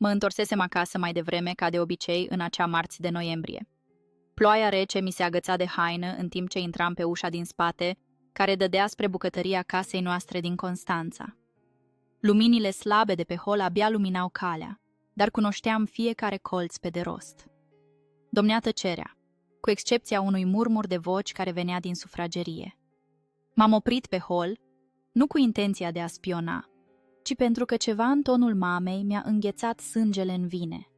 Mă întorsesem acasă mai devreme, ca de obicei, în acea marți de noiembrie. Ploaia rece mi se agăța de haină în timp ce intram pe ușa din spate, care dădea spre bucătăria casei noastre din Constanța. Luminile slabe de pe hol abia luminau calea, dar cunoșteam fiecare colț pe de rost. Domnea tăcerea, cu excepția unui murmur de voci care venea din sufragerie. M-am oprit pe hol, nu cu intenția de a spiona, ci pentru că ceva în tonul mamei mi-a înghețat sângele în vine.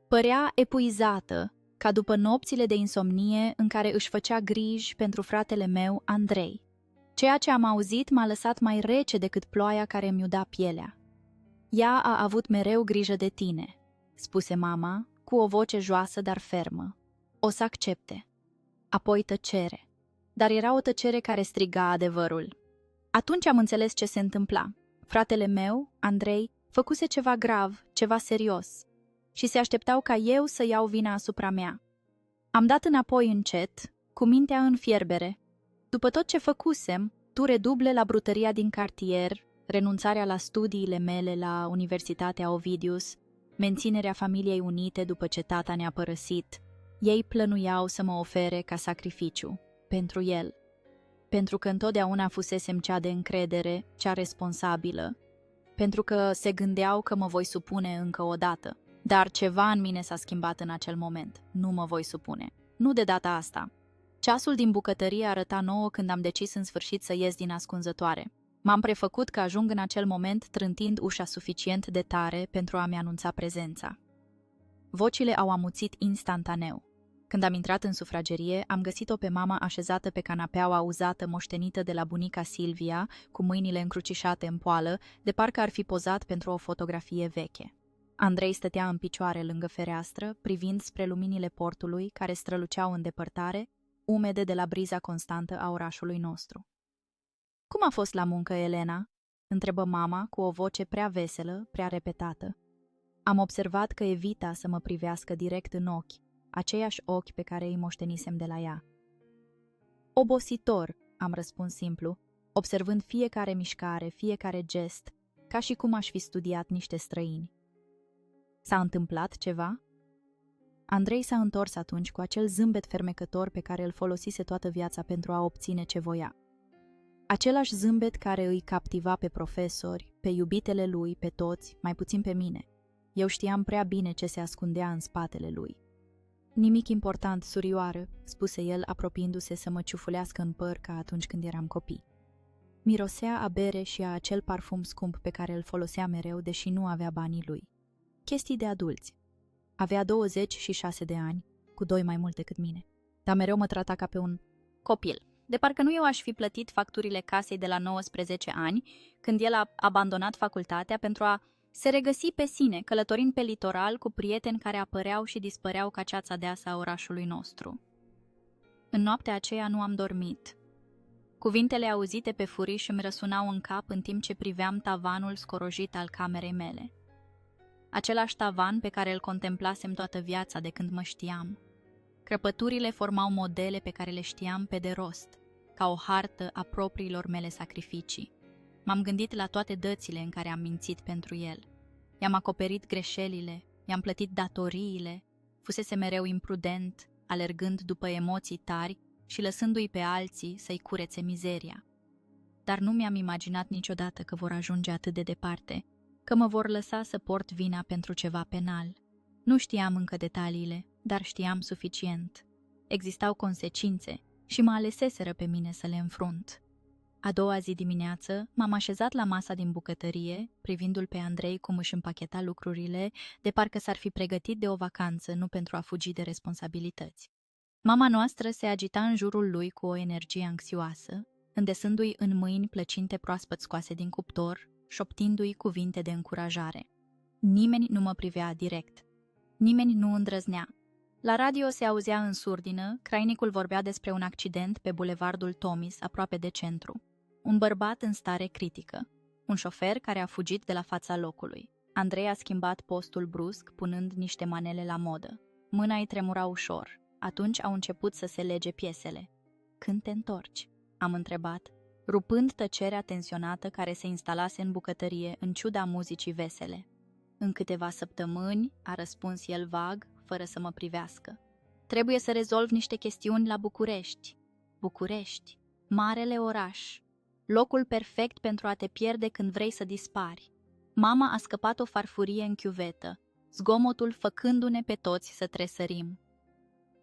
Părea epuizată, ca după nopțile de insomnie în care își făcea griji pentru fratele meu, Andrei. Ceea ce am auzit m-a lăsat mai rece decât ploaia care îmi uda pielea. Ea a avut mereu grijă de tine, spuse mama, cu o voce joasă, dar fermă. O să accepte. Apoi tăcere. Dar era o tăcere care striga adevărul. Atunci am înțeles ce se întâmpla. Fratele meu, Andrei, făcuse ceva grav, ceva serios, și se așteptau ca eu să iau vina asupra mea. Am dat înapoi încet, cu mintea în fierbere. După tot ce făcusem, ture duble la brutăria din cartier, renunțarea la studiile mele la Universitatea Ovidius, menținerea familiei unite după ce tata ne-a părăsit, ei plănuiau să mă ofere ca sacrificiu, pentru el. Pentru că întotdeauna fusesem cea de încredere, cea responsabilă, pentru că se gândeau că mă voi supune încă o dată. Dar ceva în mine s-a schimbat în acel moment. Nu mă voi supune. Nu de data asta. Ceasul din bucătărie arăta 9 când am decis în sfârșit să ies din ascunzătoare. M-am prefăcut că ajung în acel moment trântind ușa suficient de tare pentru a-mi anunța prezența. Vocile au amuțit instantaneu. Când am intrat în sufragerie, am găsit-o pe mama așezată pe canapeaua uzată moștenită de la bunica Silvia, cu mâinile încrucișate în poală, de parcă ar fi pozat pentru o fotografie veche. Andrei stătea în picioare lângă fereastră, privind spre luminile portului care străluceau în depărtare, umede de la briza constantă a orașului nostru. "Cum a fost la muncă, Elena?" întrebă mama cu o voce prea veselă, prea repetată. Am observat că evita să mă privească direct în ochi, aceiași ochi pe care îi moștenisem de la ea. "Obositor," am răspuns simplu, observând fiecare mișcare, fiecare gest, ca și cum aș fi studiat niște străini. "S-a întâmplat ceva?" Andrei s-a întors atunci cu acel zâmbet fermecător pe care îl folosise toată viața pentru a obține ce voia. Același zâmbet care îi captiva pe profesori, pe iubitele lui, pe toți, mai puțin pe mine. Eu știam prea bine ce se ascundea în spatele lui. "Nimic important, surioară," spuse el, apropiindu-se să mă ciufulească în păr ca atunci când eram copii. Mirosea a bere și a acel parfum scump pe care îl folosea mereu, deși nu avea banii lui. Chestii de adulți. Avea 26 de ani, cu 2 mai mult decât mine, dar mereu mă trata ca pe un copil. De parcă nu eu aș fi plătit facturile casei de la 19 ani, când el a abandonat facultatea pentru a se regăsi pe sine, călătorind pe litoral cu prieteni care apăreau și dispăreau ca ceața deasă a orașului nostru. În noaptea aceea nu am dormit. Cuvintele auzite pe furiș îmi răsunau în cap în timp ce priveam tavanul scorojit al camerei mele. Același tavan pe care îl contemplasem toată viața de când mă știam. Crăpăturile formau modele pe care le știam pe de rost, ca o hartă a propriilor mele sacrificii. M-am gândit la toate dățile în care am mințit pentru el. I-am acoperit greșelile, i-am plătit datoriile, fusese mereu imprudent, alergând după emoții tari și lăsându-i pe alții să-i curețe mizeria. Dar nu mi-am imaginat niciodată că vor ajunge atât de departe, că mă vor lăsa să port vina pentru ceva penal. Nu știam încă detaliile, dar știam suficient. Existau consecințe și mă aleseseră pe mine să le înfrunt. A doua zi dimineață m-am așezat la masa din bucătărie, privindu-l pe Andrei cum își împacheta lucrurile, de parcă s-ar fi pregătit de o vacanță, nu pentru a fugi de responsabilități. Mama noastră se agita în jurul lui cu o energie anxioasă, îndesându-i în mâini plăcinte proaspăt scoase din cuptor, șoptindu-i cuvinte de încurajare. Nimeni nu mă privea direct. Nimeni nu îndrăznea. La radio se auzea în surdină, crainicul vorbea despre un accident pe bulevardul Tomis, aproape de centru. Un bărbat în stare critică. Un șofer care a fugit de la fața locului. Andrei a schimbat postul brusc, punând niște manele la modă. Mâna îi tremura ușor. Atunci au început să se lege piesele. "Când te întorci?" am întrebat, rupând tăcerea tensionată care se instalase în bucătărie în ciuda muzicii vesele. În câteva săptămâni, a răspuns el vag, fără să mă privească. Trebuie să rezolv niște chestiuni la București. București, marele oraș, locul perfect pentru a te pierde când vrei să dispari. Mama a scăpat o farfurie în chiuvetă, zgomotul făcându-ne pe toți să tresărim.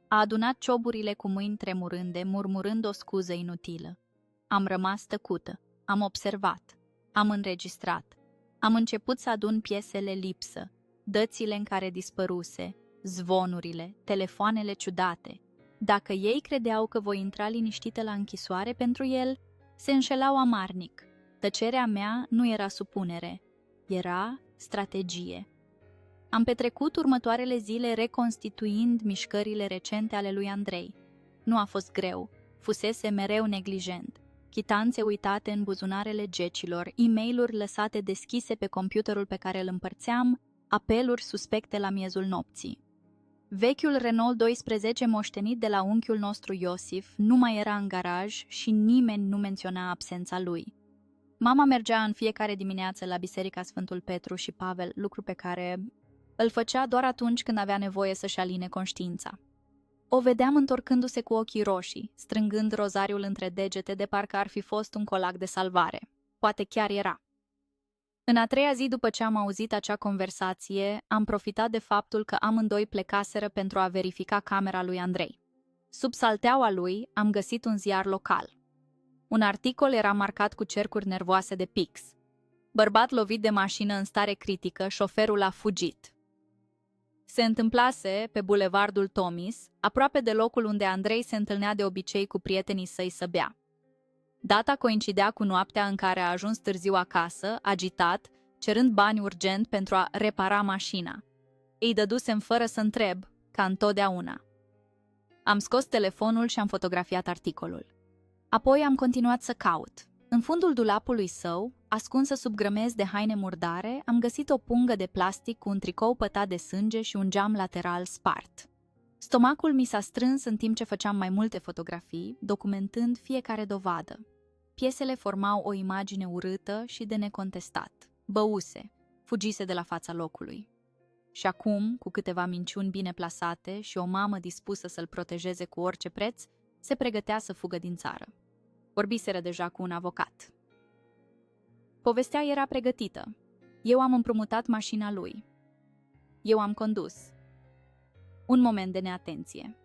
A adunat cioburile cu mâini tremurânde, murmurând o scuză inutilă. Am rămas tăcută, am observat, am înregistrat. Am început să adun piesele lipsă, dățile în care dispăruse, zvonurile, telefoanele ciudate. Dacă ei credeau că voi intra liniștită la închisoare pentru el, se înșelau amarnic. Tăcerea mea nu era supunere, era strategie. Am petrecut următoarele zile reconstituind mișcările recente ale lui Andrei. Nu a fost greu, fusese mereu neglijent. Chitanțe uitate în buzunarele gecilor, e-mail-uri lăsate deschise pe computerul pe care îl împărțeam, apeluri suspecte la miezul nopții. Vechiul Renault 12 moștenit de la unchiul nostru Iosif nu mai era în garaj și nimeni nu menționa absența lui. Mama mergea în fiecare dimineață la Biserica Sfântul Petru și Pavel, lucru pe care îl făcea doar atunci când avea nevoie să-și aline conștiința. O vedeam întorcându-se cu ochii roșii, strângând rozariul între degete de parcă ar fi fost un colac de salvare. Poate chiar era. În a treia zi după ce am auzit acea conversație, am profitat de faptul că amândoi plecaseră pentru a verifica camera lui Andrei. Sub salteaua lui am găsit un ziar local. Un articol era marcat cu cercuri nervoase de pix. Bărbat lovit de mașină în stare critică, șoferul a fugit. Se întâmplase pe bulevardul Tomis, aproape de locul unde Andrei se întâlnea de obicei cu prietenii săi să bea. Data coincidea cu noaptea în care a ajuns târziu acasă, agitat, cerând bani urgent pentru a repara mașina. Îi dădusem fără să întreb, ca întotdeauna. Am scos telefonul și am fotografiat articolul. Apoi am continuat să caut. În fundul dulapului său, ascunsă sub grămezi de haine murdare, am găsit o pungă de plastic cu un tricou pătat de sânge și un geam lateral spart. Stomacul mi s-a strâns în timp ce făceam mai multe fotografii, documentând fiecare dovadă. Piesele formau o imagine urâtă și de necontestat. Băuse, fugise de la fața locului. Și acum, cu câteva minciuni bine plasate și o mamă dispusă să-l protejeze cu orice preț, se pregătea să fugă din țară. Vorbiseră deja cu un avocat. Povestea era pregătită. Eu am împrumutat mașina lui. Eu am condus. Un moment de neatenție.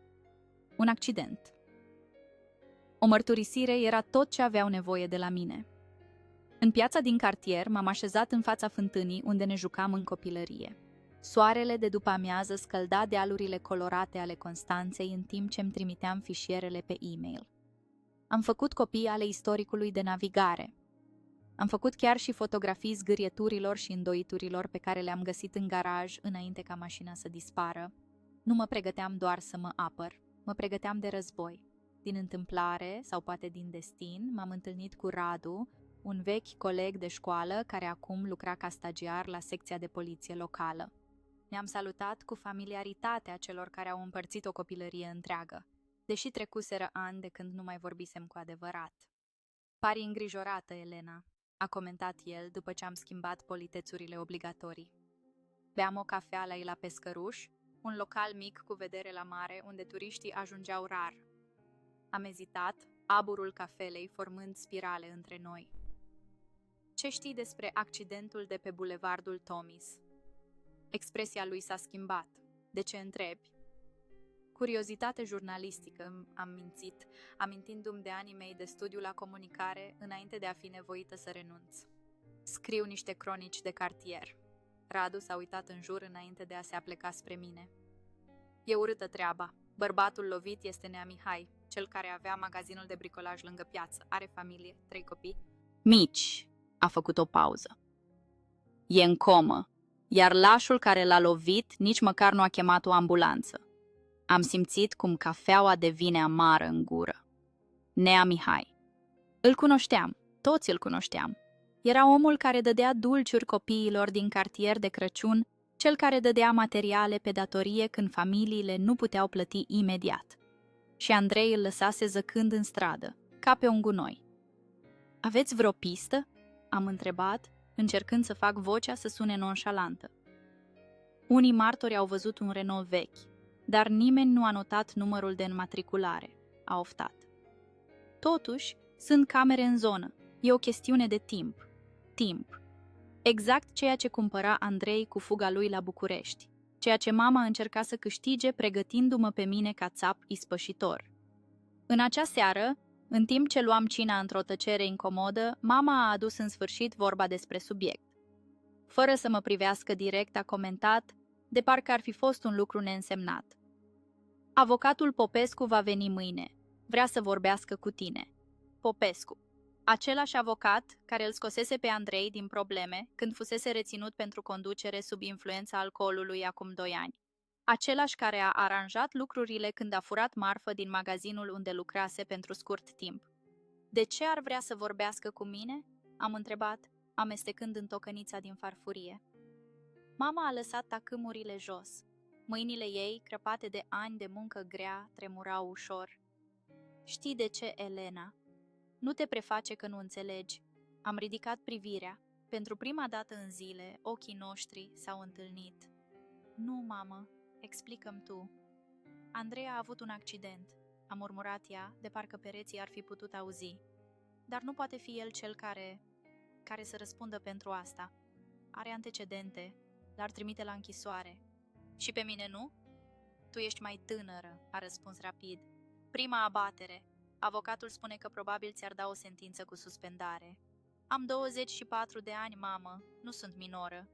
Un accident. O mărturisire era tot ce aveau nevoie de la mine. În piața din cartier m-am așezat în fața fântânii unde ne jucam în copilărie. Soarele de după amiază scălda dealurile colorate ale Constanței în timp ce îmi trimiteam fișierele pe e-mail. Am făcut copii ale istoricului de navigare. Am făcut chiar și fotografii zgârieturilor și îndoiturilor pe care le-am găsit în garaj înainte ca mașina să dispară. Nu mă pregăteam doar să mă apăr, mă pregăteam de război. Din întâmplare, sau poate din destin, m-am întâlnit cu Radu, un vechi coleg de școală care acum lucra ca stagiar la secția de poliție locală. Ne-am salutat cu familiaritatea celor care au împărțit o copilărie întreagă, deși trecuseră ani de când nu mai vorbisem cu adevărat. Pari îngrijorată, Elena, a comentat el după ce am schimbat politețurile obligatorii. Beam o cafea la Pescăruș, un local mic cu vedere la mare unde turiștii ajungeau rar. Am ezitat, aburul cafelei formând spirale între noi. Ce știi despre accidentul de pe bulevardul Tomis? Expresia lui s-a schimbat. De ce întrebi? Curiozitate jurnalistică, am mințit, amintindu-mi de anii mei de studiu la comunicare înainte de a fi nevoită să renunț. Scriu niște cronici de cartier. Radu s-a uitat în jur înainte de a se apleca spre mine. E urâtă treaba. Bărbatul lovit este Nea Mihai, cel care avea magazinul de bricolaj lângă piață. Are familie, 3 copii. Mici, a făcut o pauză. E în comă, iar lașul care l-a lovit nici măcar nu a chemat o ambulanță. Am simțit cum cafeaua devine amară în gură. Nea Mihai. Îl cunoșteam, toți îl cunoșteam. Era omul care dădea dulciuri copiilor din cartier de Crăciun, cel care dădea materiale pe datorie când familiile nu puteau plăti imediat. Și Andrei îl lăsase zăcând în stradă, ca pe un gunoi. Aveți vreo pistă? Am întrebat, încercând să fac vocea să sune nonșalantă. Unii martori au văzut un Renault vechi, dar nimeni nu a notat numărul de înmatriculare, a oftat. Totuși, sunt camere în zonă. E o chestiune de timp. Timp. Exact ceea ce cumpăra Andrei cu fuga lui la București, ceea ce mama încerca să câștige pregătindu-mă pe mine ca țap ispășitor. În acea seară, în timp ce luam cina într-o tăcere incomodă, mama a adus în sfârșit vorba despre subiect. Fără să mă privească direct, a comentat, de parcă ar fi fost un lucru neînsemnat. Avocatul Popescu va veni mâine. Vrea să vorbească cu tine. Popescu. Același avocat care îl scosese pe Andrei din probleme când fusese reținut pentru conducere sub influența alcoolului acum 2 ani. Același care a aranjat lucrurile când a furat marfă din magazinul unde lucrase pentru scurt timp. De ce ar vrea să vorbească cu mine? Am întrebat, amestecând în tocănița din farfurie. Mama a lăsat tacâmurile jos. Mâinile ei, crăpate de ani de muncă grea, tremurau ușor. Știi de ce, Elena? Nu te preface că nu înțelegi. Am ridicat privirea. Pentru prima dată în zile, ochii noștri s-au întâlnit. Nu, mamă, explică-mi tu. Andrei a avut un accident, a murmurat ea, de parcă pereții ar fi putut auzi. Dar nu poate fi el cel care să răspundă pentru asta. Are antecedente, l-ar trimite la închisoare. Și pe mine nu? Tu ești mai tânără, a răspuns rapid. Prima abatere. Avocatul spune că probabil ți-ar da o sentință cu suspendare. Am 24 de ani, mamă, nu sunt minoră.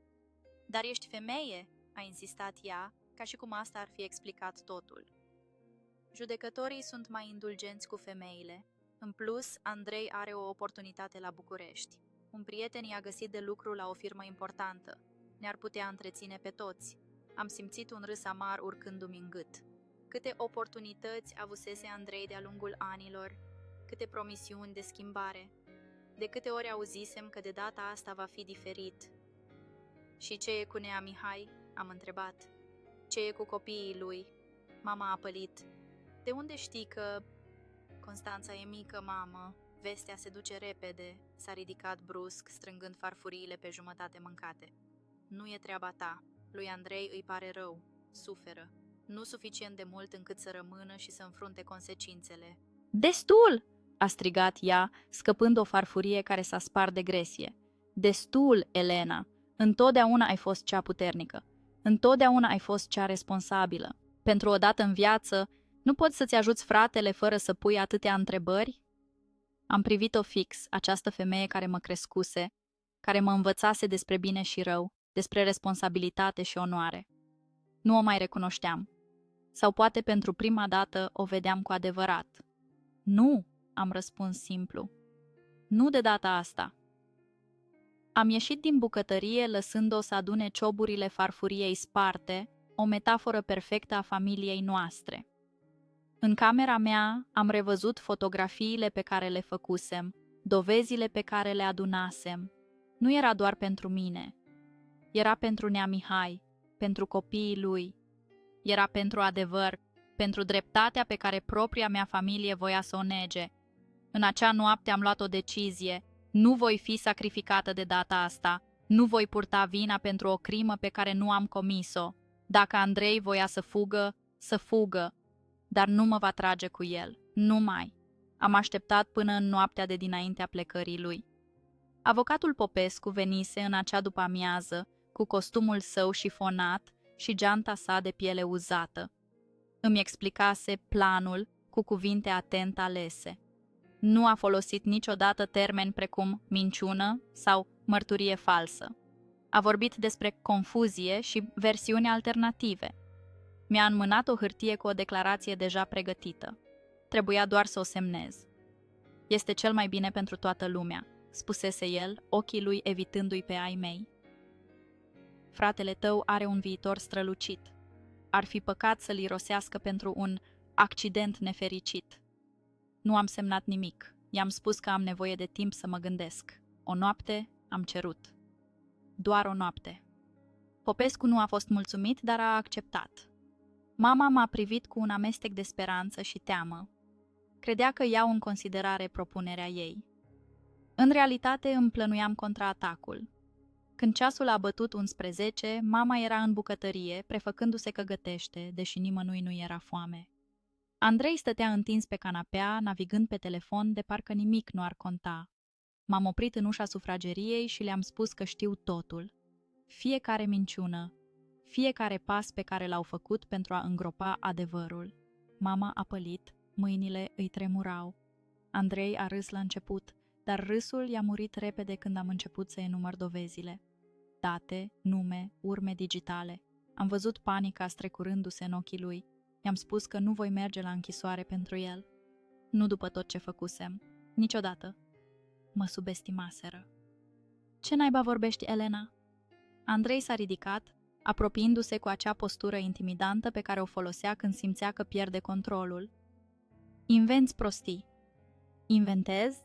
Dar ești femeie, a insistat ea, ca și cum asta ar fi explicat totul. Judecătorii sunt mai indulgenți cu femeile. În plus, Andrei are o oportunitate la București. Un prieten i-a găsit de lucru la o firmă importantă. Ne-ar putea întreține pe toți. Am simțit un râs amar urcându-mi în gât. Câte oportunități avusese Andrei de-a lungul anilor, câte promisiuni de schimbare. De câte ori auzisem că de data asta va fi diferit. Și ce e cu Nea Mihai? Am întrebat. Ce e cu copiii lui? Mama a pălit. De unde știi că... Constanța e mică, mamă. Vestea se duce repede. S-a ridicat brusc, strângând farfuriile pe jumătate mâncate. Nu e treaba ta. Lui Andrei îi pare rău. Suferă. Nu suficient de mult încât să rămână și să înfrunte consecințele. Destul! A strigat ea, scăpând o farfurie care s-a spart de gresie. Destul, Elena! Întotdeauna ai fost cea puternică. Întotdeauna ai fost cea responsabilă. Pentru o dată în viață, nu poți să-ți ajuți fratele fără să pui atâtea întrebări? Am privit-o fix, această femeie care mă crescuse, care mă învățase despre bine și rău, despre responsabilitate și onoare. Nu o mai recunoșteam. Sau poate pentru prima dată o vedeam cu adevărat. Nu, am răspuns simplu. Nu de data asta. Am ieșit din bucătărie lăsând-o să adune cioburile farfuriei sparte, o metaforă perfectă a familiei noastre. În camera mea am revăzut fotografiile pe care le făcusem, dovezile pe care le adunasem. Nu era doar pentru mine. Era pentru Nea Mihai, pentru copiii lui. Era pentru adevăr, pentru dreptatea pe care propria mea familie voia să o nege. În acea noapte am luat o decizie. Nu voi fi sacrificată de data asta. Nu voi purta vina pentru o crimă pe care nu am comis-o. Dacă Andrei voia să fugă. Dar nu mă va trage cu el. Nu mai. Am așteptat până în noaptea de dinaintea plecării lui. Avocatul Popescu venise în acea după-amiază, cu costumul său șifonat și geanta sa de piele uzată. Îmi explicase planul cu cuvinte atent alese. Nu a folosit niciodată termeni precum minciună sau mărturie falsă. A vorbit despre confuzie și versiuni alternative. Mi-a înmânat o hârtie cu o declarație deja pregătită. Trebuia doar să o semnez. Este cel mai bine pentru toată lumea, spusese el, ochii lui evitându-i pe ai mei. Fratele tău are un viitor strălucit. Ar fi păcat să-l irosească pentru un accident nefericit. Nu am semnat nimic. I-am spus că am nevoie de timp să mă gândesc. O noapte am cerut. Doar o noapte. Popescu nu a fost mulțumit, dar a acceptat. Mama m-a privit cu un amestec de speranță și teamă. Credea că iau în considerare propunerea ei. În realitate îmi plănuiam contraatacul. Când ceasul a bătut 11, mama era în bucătărie, prefăcându-se că gătește, deși nimănui nu era foame. Andrei stătea întins pe canapea, navigând pe telefon de parcă nimic nu ar conta. M-am oprit în ușa sufrageriei și le-am spus că știu totul. Fiecare minciună, fiecare pas pe care l-au făcut pentru a îngropa adevărul. Mama a pălit, mâinile îi tremurau. Andrei a râs la început, dar râsul i-a murit repede când am început să enumăr dovezile. Date, nume, urme digitale. Am văzut panica strecurându-se în ochii lui. I-am spus că nu voi merge la închisoare pentru el. Nu după tot ce făcusem. Niciodată. Mă subestimaseră. Ce naiba vorbești, Elena? Andrei s-a ridicat, apropiindu-se cu acea postură intimidantă pe care o folosea când simțea că pierde controlul. Invenți prostii. Inventez?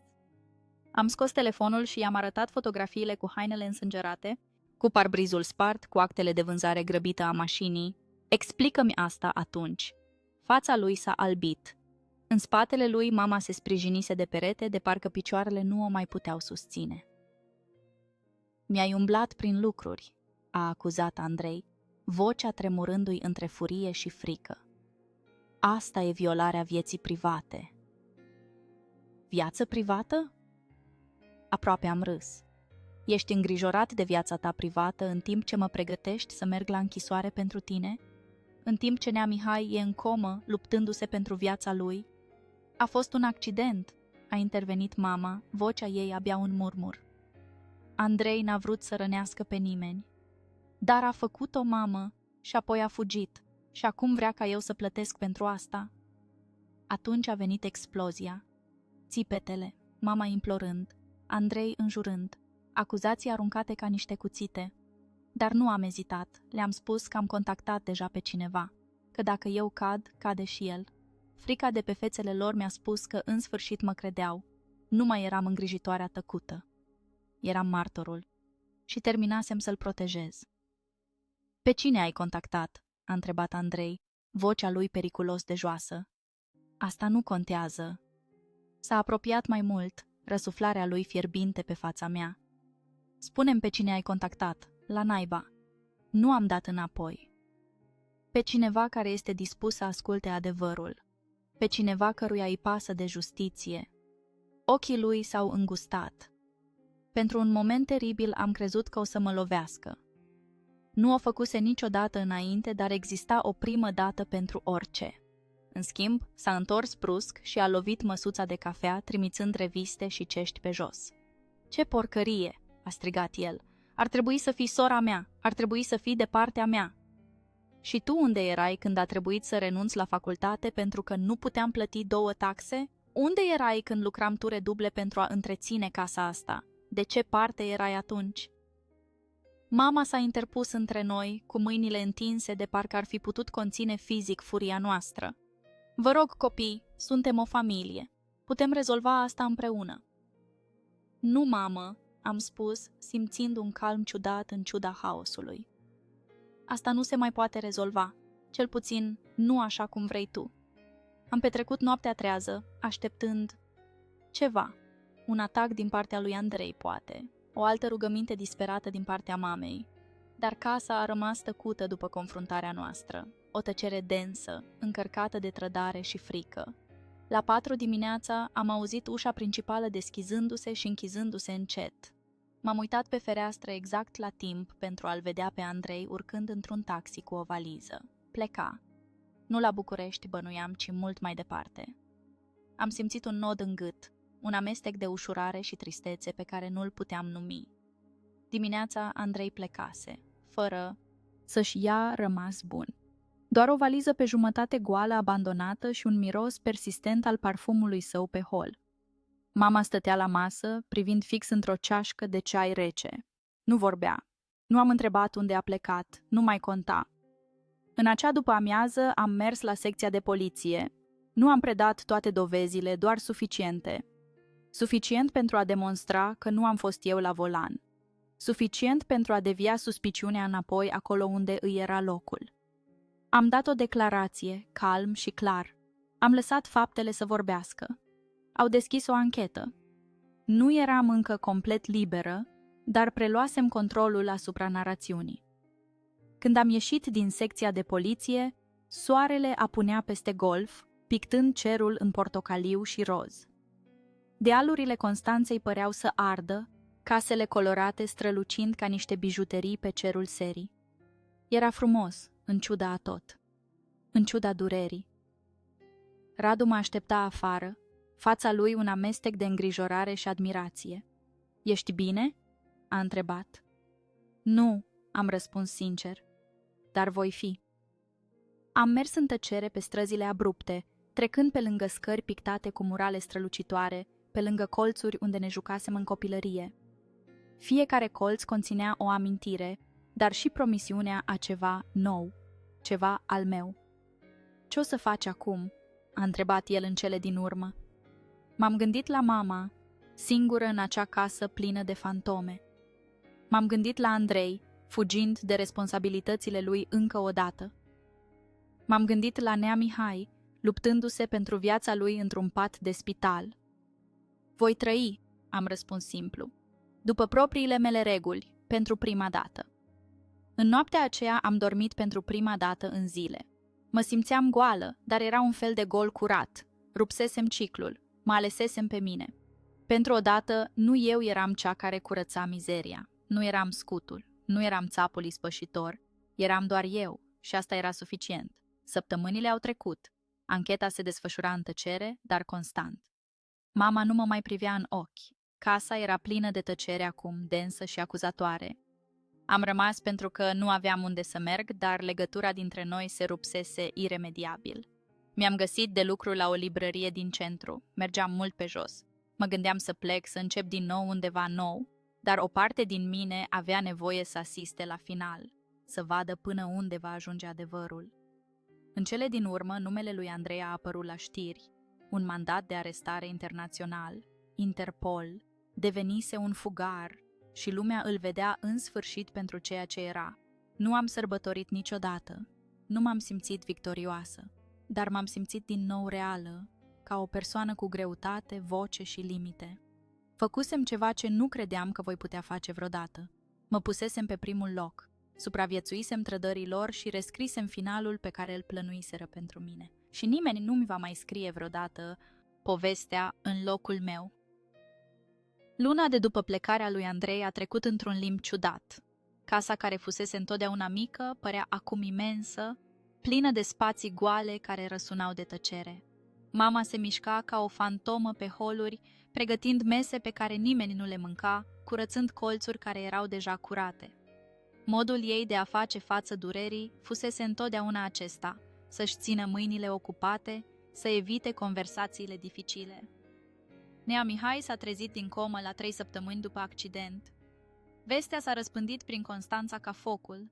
Am scos telefonul și i-am arătat fotografiile cu hainele însângerate, cu parbrizul spart, cu actele de vânzare grăbită a mașinii. Explică-mi asta atunci. Fața lui s-a albit. În spatele lui mama se sprijinise de perete, de parcă picioarele nu o mai puteau susține. Mi-ai umblat prin lucruri, a acuzat Andrei, vocea tremurându-i între furie și frică. Asta e violarea vieții private. Viață privată? Aproape am râs. Ești îngrijorat de viața ta privată în timp ce mă pregătești să merg la închisoare pentru tine? În timp ce Nea Mihai e în comă, luptându-se pentru viața lui? A fost un accident, a intervenit mama, vocea ei abia un murmur. Andrei n-a vrut să rănească pe nimeni. Dar a făcut-o, mamă, și apoi a fugit. Și acum vrea ca eu să plătesc pentru asta? Atunci a venit explozia. Țipetele, mama implorând, Andrei înjurând, acuzații aruncate ca niște cuțite. Dar nu am ezitat, le-am spus că am contactat deja pe cineva, că dacă eu cad, cade și el. Frica de pe fețele lor mi-a spus că în sfârșit mă credeau. Nu mai eram îngrijitoarea tăcută. Eram martorul și terminasem să-l protejez. Pe cine ai contactat? A întrebat Andrei, vocea lui periculos de joasă. Asta nu contează. S-a apropiat mai mult, răsuflarea lui fierbinte pe fața mea. Spune-mi pe cine ai contactat, la naiba. Nu am dat înapoi. Pe cineva care este dispus să asculte adevărul. Pe cineva căruia îi pasă de justiție. Ochii lui s-au îngustat. Pentru un moment teribil am crezut că o să mă lovească. Nu o făcuse niciodată înainte, dar exista o primă dată pentru orice. În schimb, s-a întors brusc și a lovit măsuța de cafea, trimițând reviste și cești pe jos. Ce porcărie!" a strigat el. Ar trebui să fii sora mea, ar trebui să fii de partea mea. Și tu unde erai când a trebuit să renunț la facultate pentru că nu puteam plăti 2 taxe? Unde erai când lucram ture duble pentru a întreține casa asta? De ce parte erai atunci?" Mama s-a interpus între noi, cu mâinile întinse de parcă ar fi putut conține fizic furia noastră. Vă rog, copii, suntem o familie. Putem rezolva asta împreună." Nu, mamă, am spus, simțind un calm ciudat în ciuda haosului. Asta nu se mai poate rezolva, cel puțin nu așa cum vrei tu. Am petrecut noaptea trează, așteptând ceva. Un atac din partea lui Andrei, poate. O altă rugăminte disperată din partea mamei. Dar casa a rămas tăcută după confruntarea noastră. O tăcere densă, încărcată de trădare și frică. La 4 dimineața am auzit ușa principală deschizându-se și închizându-se încet. M-am uitat pe fereastră exact la timp pentru a-l vedea pe Andrei urcând într-un taxi cu o valiză. Pleca. Nu la București bănuiam, ci mult mai departe. Am simțit un nod în gât, un amestec de ușurare și tristețe pe care nu-l puteam numi. Dimineața Andrei plecase, fără să-și ia rămas bun. Doar o valiză pe jumătate goală, abandonată și un miros persistent al parfumului său pe hol. Mama stătea la masă, privind fix într-o ceașcă de ceai rece. Nu vorbea. Nu am întrebat unde a plecat, nu mai conta. În acea după-amiază am mers la secția de poliție. Nu am predat toate dovezile, doar suficiente. Suficient pentru a demonstra că nu am fost eu la volan. Suficient pentru a devia suspiciunea înapoi acolo unde îi era locul. Am dat o declarație, calm și clar. Am lăsat faptele să vorbească. Au deschis o anchetă. Nu eram încă complet liberă, dar preluasem controlul asupra narațiunii. Când am ieșit din secția de poliție, soarele apunea peste golf, pictând cerul în portocaliu și roz. Dealurile Constanței păreau să ardă, casele colorate strălucind ca niște bijuterii pe cerul serii. Era frumos, în ciuda a tot, în ciuda durerii. Radu mă aștepta afară, fața lui un amestec de îngrijorare și admirație. "Ești bine?" a întrebat. "Nu," am răspuns sincer, "dar voi fi." Am mers în tăcere pe străzile abrupte, trecând pe lângă scări pictate cu murale strălucitoare, pe lângă colțuri unde ne jucasem în copilărie. Fiecare colț conținea o amintire, dar și promisiunea a ceva nou, ceva al meu. "Ce o să faci acum?" a întrebat el în cele din urmă. M-am gândit la mama, singură în acea casă plină de fantome. M-am gândit la Andrei, fugind de responsabilitățile lui încă o dată. M-am gândit la Nea Mihai, luptându-se pentru viața lui într-un pat de spital. "Voi trăi," am răspuns simplu, "după propriile mele reguli, pentru prima dată." În noaptea aceea am dormit pentru prima dată în zile. Mă simțeam goală, dar era un fel de gol curat. Rupsesem ciclul, mă alesesem pe mine. Pentru o dată, nu eu eram cea care curăța mizeria. Nu eram scutul, nu eram țapul ispășitor. Eram doar eu și asta era suficient. Săptămânile au trecut. Ancheta se desfășura în tăcere, dar constant. Mama nu mă mai privea în ochi. Casa era plină de tăcere acum, densă și acuzatoare. Am rămas pentru că nu aveam unde să merg, dar legătura dintre noi se rupsese iremediabil. Mi-am găsit de lucru la o librărie din centru. Mergeam mult pe jos. Mă gândeam să plec, să încep din nou undeva nou, dar o parte din mine avea nevoie să asiste la final, să vadă până unde va ajunge adevărul. În cele din urmă, numele lui Andrei a apărut la știri. Un mandat de arestare internațional, Interpol, devenise un fugar și lumea îl vedea în sfârșit pentru ceea ce era. Nu am sărbătorit niciodată, nu m-am simțit victorioasă, dar m-am simțit din nou reală, ca o persoană cu greutate, voce și limite. Făcusem ceva ce nu credeam că voi putea face vreodată. Mă pusesem pe primul loc, supraviețuisem trădării lor și rescrisem finalul pe care îl plănuiseră pentru mine. Și nimeni nu mi va mai scrie vreodată povestea în locul meu. Luna de după plecarea lui Andrei a trecut într-un limb ciudat. Casa care fusese întotdeauna mică părea acum imensă, plină de spații goale care răsunau de tăcere. Mama se mișca ca o fantomă pe holuri, pregătind mese pe care nimeni nu le mânca, curățând colțuri care erau deja curate. Modul ei de a face față durerii fusese întotdeauna acesta, să-și țină mâinile ocupate, să evite conversațiile dificile. Nea Mihai s-a trezit din comă la 3 săptămâni după accident. Vestea s-a răspândit prin Constanța ca focul.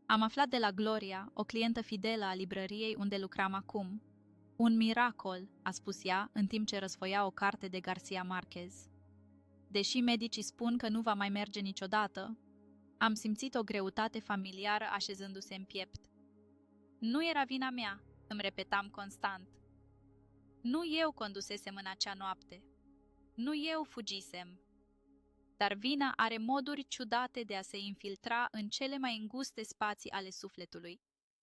Am aflat de la Gloria, o clientă fidelă a librăriei unde lucram acum. "Un miracol," a spus ea, în timp ce răsfoia o carte de Garcia Marquez. Deși medicii spun că nu va mai merge niciodată, am simțit o greutate familiară așezându-se în piept. "Nu era vina mea," îmi repetam constant. "Nu eu condusesem în acea noapte. Nu eu fugisem." Dar vina are moduri ciudate de a se infiltra în cele mai înguste spații ale sufletului,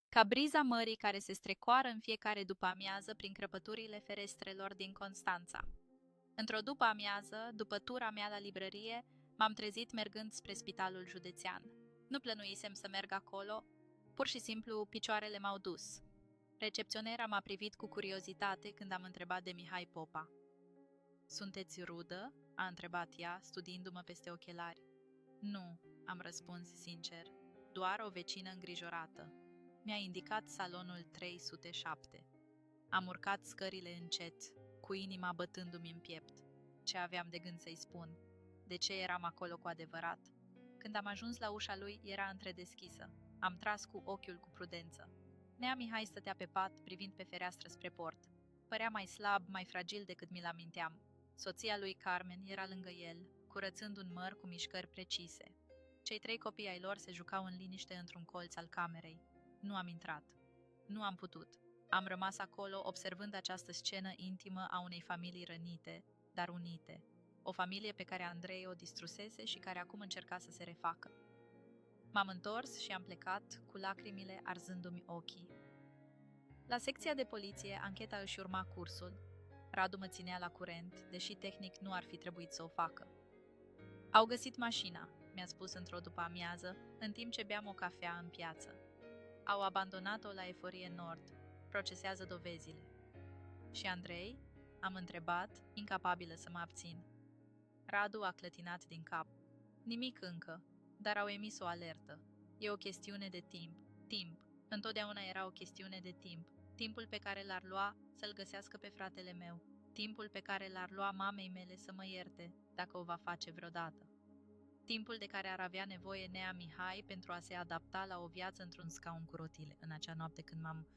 ca briza mării care se strecoară în fiecare după-amiază prin crăpăturile ferestrelor din Constanța. Într-o după-amiază, după tura mea la librărie, m-am trezit mergând spre spitalul județean. Nu plănuisem să merg acolo, pur și simplu picioarele m-au dus. Recepționera m-a privit cu curiozitate când am întrebat de Mihai Popa. "Sunteți rudă?" a întrebat ea, studiindu-mă peste ochelari. "Nu," am răspuns sincer, "doar o vecină îngrijorată." Mi-a indicat salonul 307. Am urcat scările încet, cu inima bătându-mi în piept. Ce aveam de gând să-i spun? De ce eram acolo cu adevărat? Când am ajuns la ușa lui, era întredeschisă. Am tras cu ochiul cu prudență. Nea Mihai stătea pe pat, privind pe fereastră spre port. Părea mai slab, mai fragil decât mi-l aminteam. Soția lui Carmen era lângă el, curățând un măr cu mișcări precise. Cei 3 copii ai lor se jucau în liniște într-un colț al camerei. Nu am intrat. Nu am putut. Am rămas acolo observând această scenă intimă a unei familii rănite, dar unite. o familie pe care Andrei o distrusese și care acum încerca să se refacă. M-am întors și am plecat cu lacrimile arzându-mi ochii. La secția de poliție, ancheta își urma cursul. Radu mă ținea la curent, deși tehnic nu ar fi trebuit să o facă. Au găsit mașina, mi-a spus într-o după-amiază, în timp ce beam o cafea în piață. Au abandonat-o la Eforie Nord, procesează dovezile. Și Andrei? Am întrebat, incapabilă să mă abțin. Radu a clătinat din cap. Nimic încă, dar au emis o alertă. E o chestiune de timp. Timp. Întotdeauna era o chestiune de timp. Timpul pe care l-ar lua să-l găsească pe fratele meu. Timpul pe care l-ar lua mamei mele să mă ierte, dacă o va face vreodată. Timpul de care ar avea nevoie Nea Mihai pentru a se adapta la o viață într-un scaun cu rotile. În acea noapte când m-am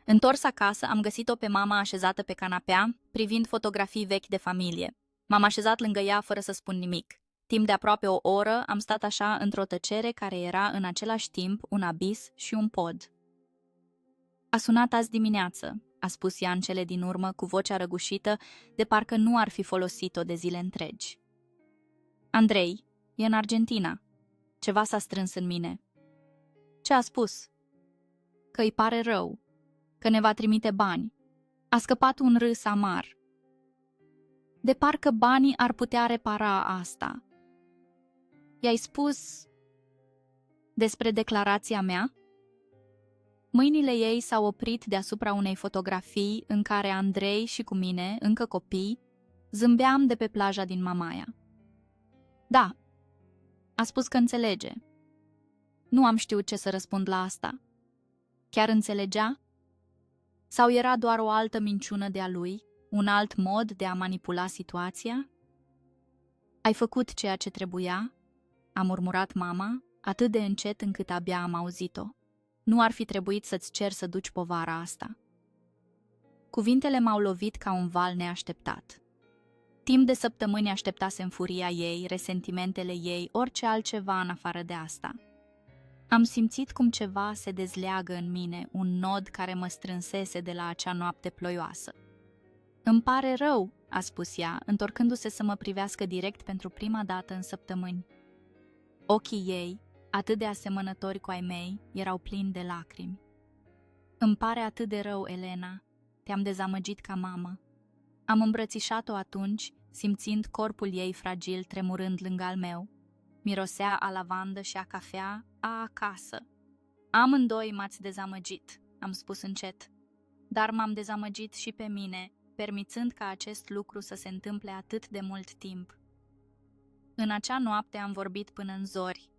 întors acasă, am găsit-o pe mama așezată pe canapea, privind fotografii vechi de familie. M-am așezat lângă ea fără să spun nimic. Timp de aproape o oră am stat așa într-o tăcere care era în același timp un abis și un pod. A sunat azi dimineață, a spus ea în cele din urmă cu vocea răgușită, de parcă nu ar fi folosit-o de zile întregi. Andrei, e în Argentina. Ceva s-a strâns în mine. Ce a spus? Că îi pare rău, că ne va trimite bani. A scăpat un râs amar. De parcă banii ar putea repara asta. I-ai spus despre declarația mea? Mâinile ei s-au oprit deasupra unei fotografii în care Andrei și cu mine, încă copii, zâmbeam de pe plaja din Mamaia. Da, a spus că înțelege. Nu am știut ce să răspund la asta. Chiar înțelegea? Sau era doar o altă minciună de-a lui, un alt mod de a manipula situația? Ai făcut ceea ce trebuia? A murmurat mama, atât de încet încât abia am auzit-o. Nu ar fi trebuit să-ți cer să duci povara asta. Cuvintele m-au lovit ca un val neașteptat. Timp de săptămâni așteptasem furia ei, resentimentele ei, orice altceva în afară de asta. Am simțit cum ceva se dezleagă în mine, un nod care mă strânsese de la acea noapte ploioasă. Îmi pare rău, a spus ea, întorcându-se să mă privească direct pentru prima dată în săptămâni. Ochii ei, atât de asemănători cu ai mei, erau plini de lacrimi. Îmi pare atât de rău, Elena, te-am dezamăgit ca mamă. Am îmbrățișat-o atunci, simțind corpul ei fragil tremurând lângă al meu. Mirosea a lavandă și a cafea a acasă. Amândoi m-ați dezamăgit, am spus încet, dar m-am dezamăgit și pe mine, permițând ca acest lucru să se întâmple atât de mult timp. În acea noapte am vorbit până în zori,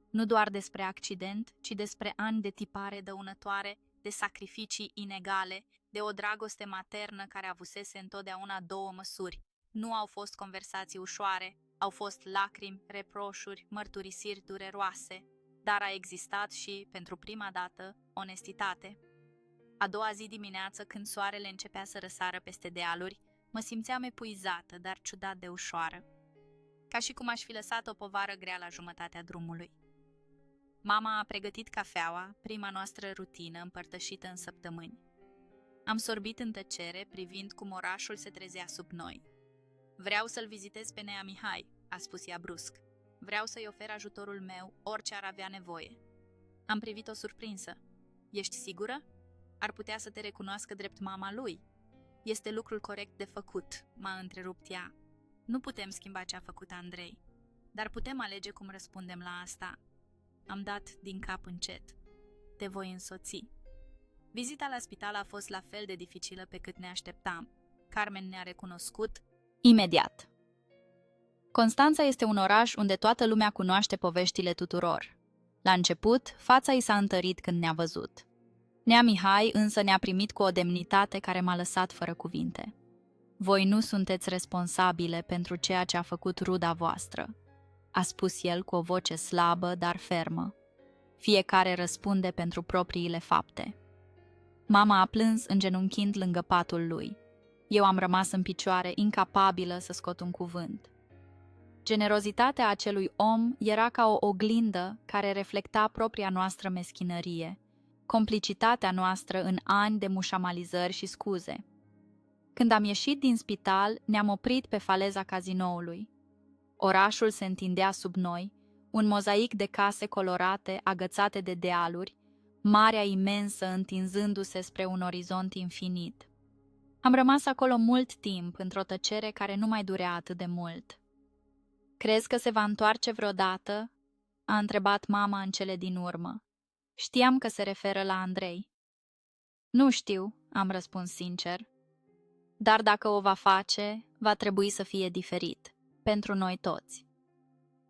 nu doar despre accident, ci despre ani de tipare dăunătoare, de sacrificii inegale, de o dragoste maternă care avusese întotdeauna două măsuri. Nu au fost conversații ușoare, au fost lacrimi, reproșuri, mărturisiri dureroase, dar a existat și, pentru prima dată, onestitate. A doua zi dimineață, când soarele începea să răsară peste dealuri, mă simțeam epuizată, dar ciudat de ușoară. Ca și cum aș fi lăsat o povară grea la jumătatea drumului. Mama a pregătit cafeaua, prima noastră rutină împărtășită în săptămâni. Am sorbit în tăcere, privind cum orașul se trezea sub noi. Vreau să-l vizitez pe Nea Mihai, a spus ea brusc. Vreau să-i ofer ajutorul meu, orice ar avea nevoie. Am privit-o surprinsă. Ești sigură? Ar putea să te recunoască drept mama lui. Este lucrul corect de făcut, m-a întrerupt ea. Nu putem schimba ce a făcut Andrei, dar putem alege cum răspundem la asta. Am dat din cap încet. Te voi însoți. Vizita la spital a fost la fel de dificilă pe cât ne așteptam. Carmen ne-a recunoscut imediat. Constanța este un oraș unde toată lumea cunoaște poveștile tuturor. La început, fața i s-a întărit când ne-a văzut. Nea Mihai însă ne-a primit cu o demnitate care m-a lăsat fără cuvinte. Voi nu sunteți responsabile pentru ceea ce a făcut ruda voastră, a spus el cu o voce slabă, dar fermă. Fiecare răspunde pentru propriile fapte. Mama a plâns îngenunchind lângă patul lui. Eu am rămas în picioare, incapabilă să scot un cuvânt. Generozitatea acelui om era ca o oglindă care reflecta propria noastră meschinărie, complicitatea noastră în ani de mușamalizări și scuze. Când am ieșit din spital, ne-am oprit pe faleza cazinoului. Orașul se întindea sub noi, un mozaic de case colorate, agățate de dealuri, marea imensă întinzându-se spre un orizont infinit. Am rămas acolo mult timp, într-o tăcere care nu mai durea atât de mult. Crezi că se va întoarce vreodată?" a întrebat mama în cele din urmă. Știam că se referă la Andrei. Nu știu, am răspuns sincer. Dar dacă o va face, va trebui să fie diferit, pentru noi toți.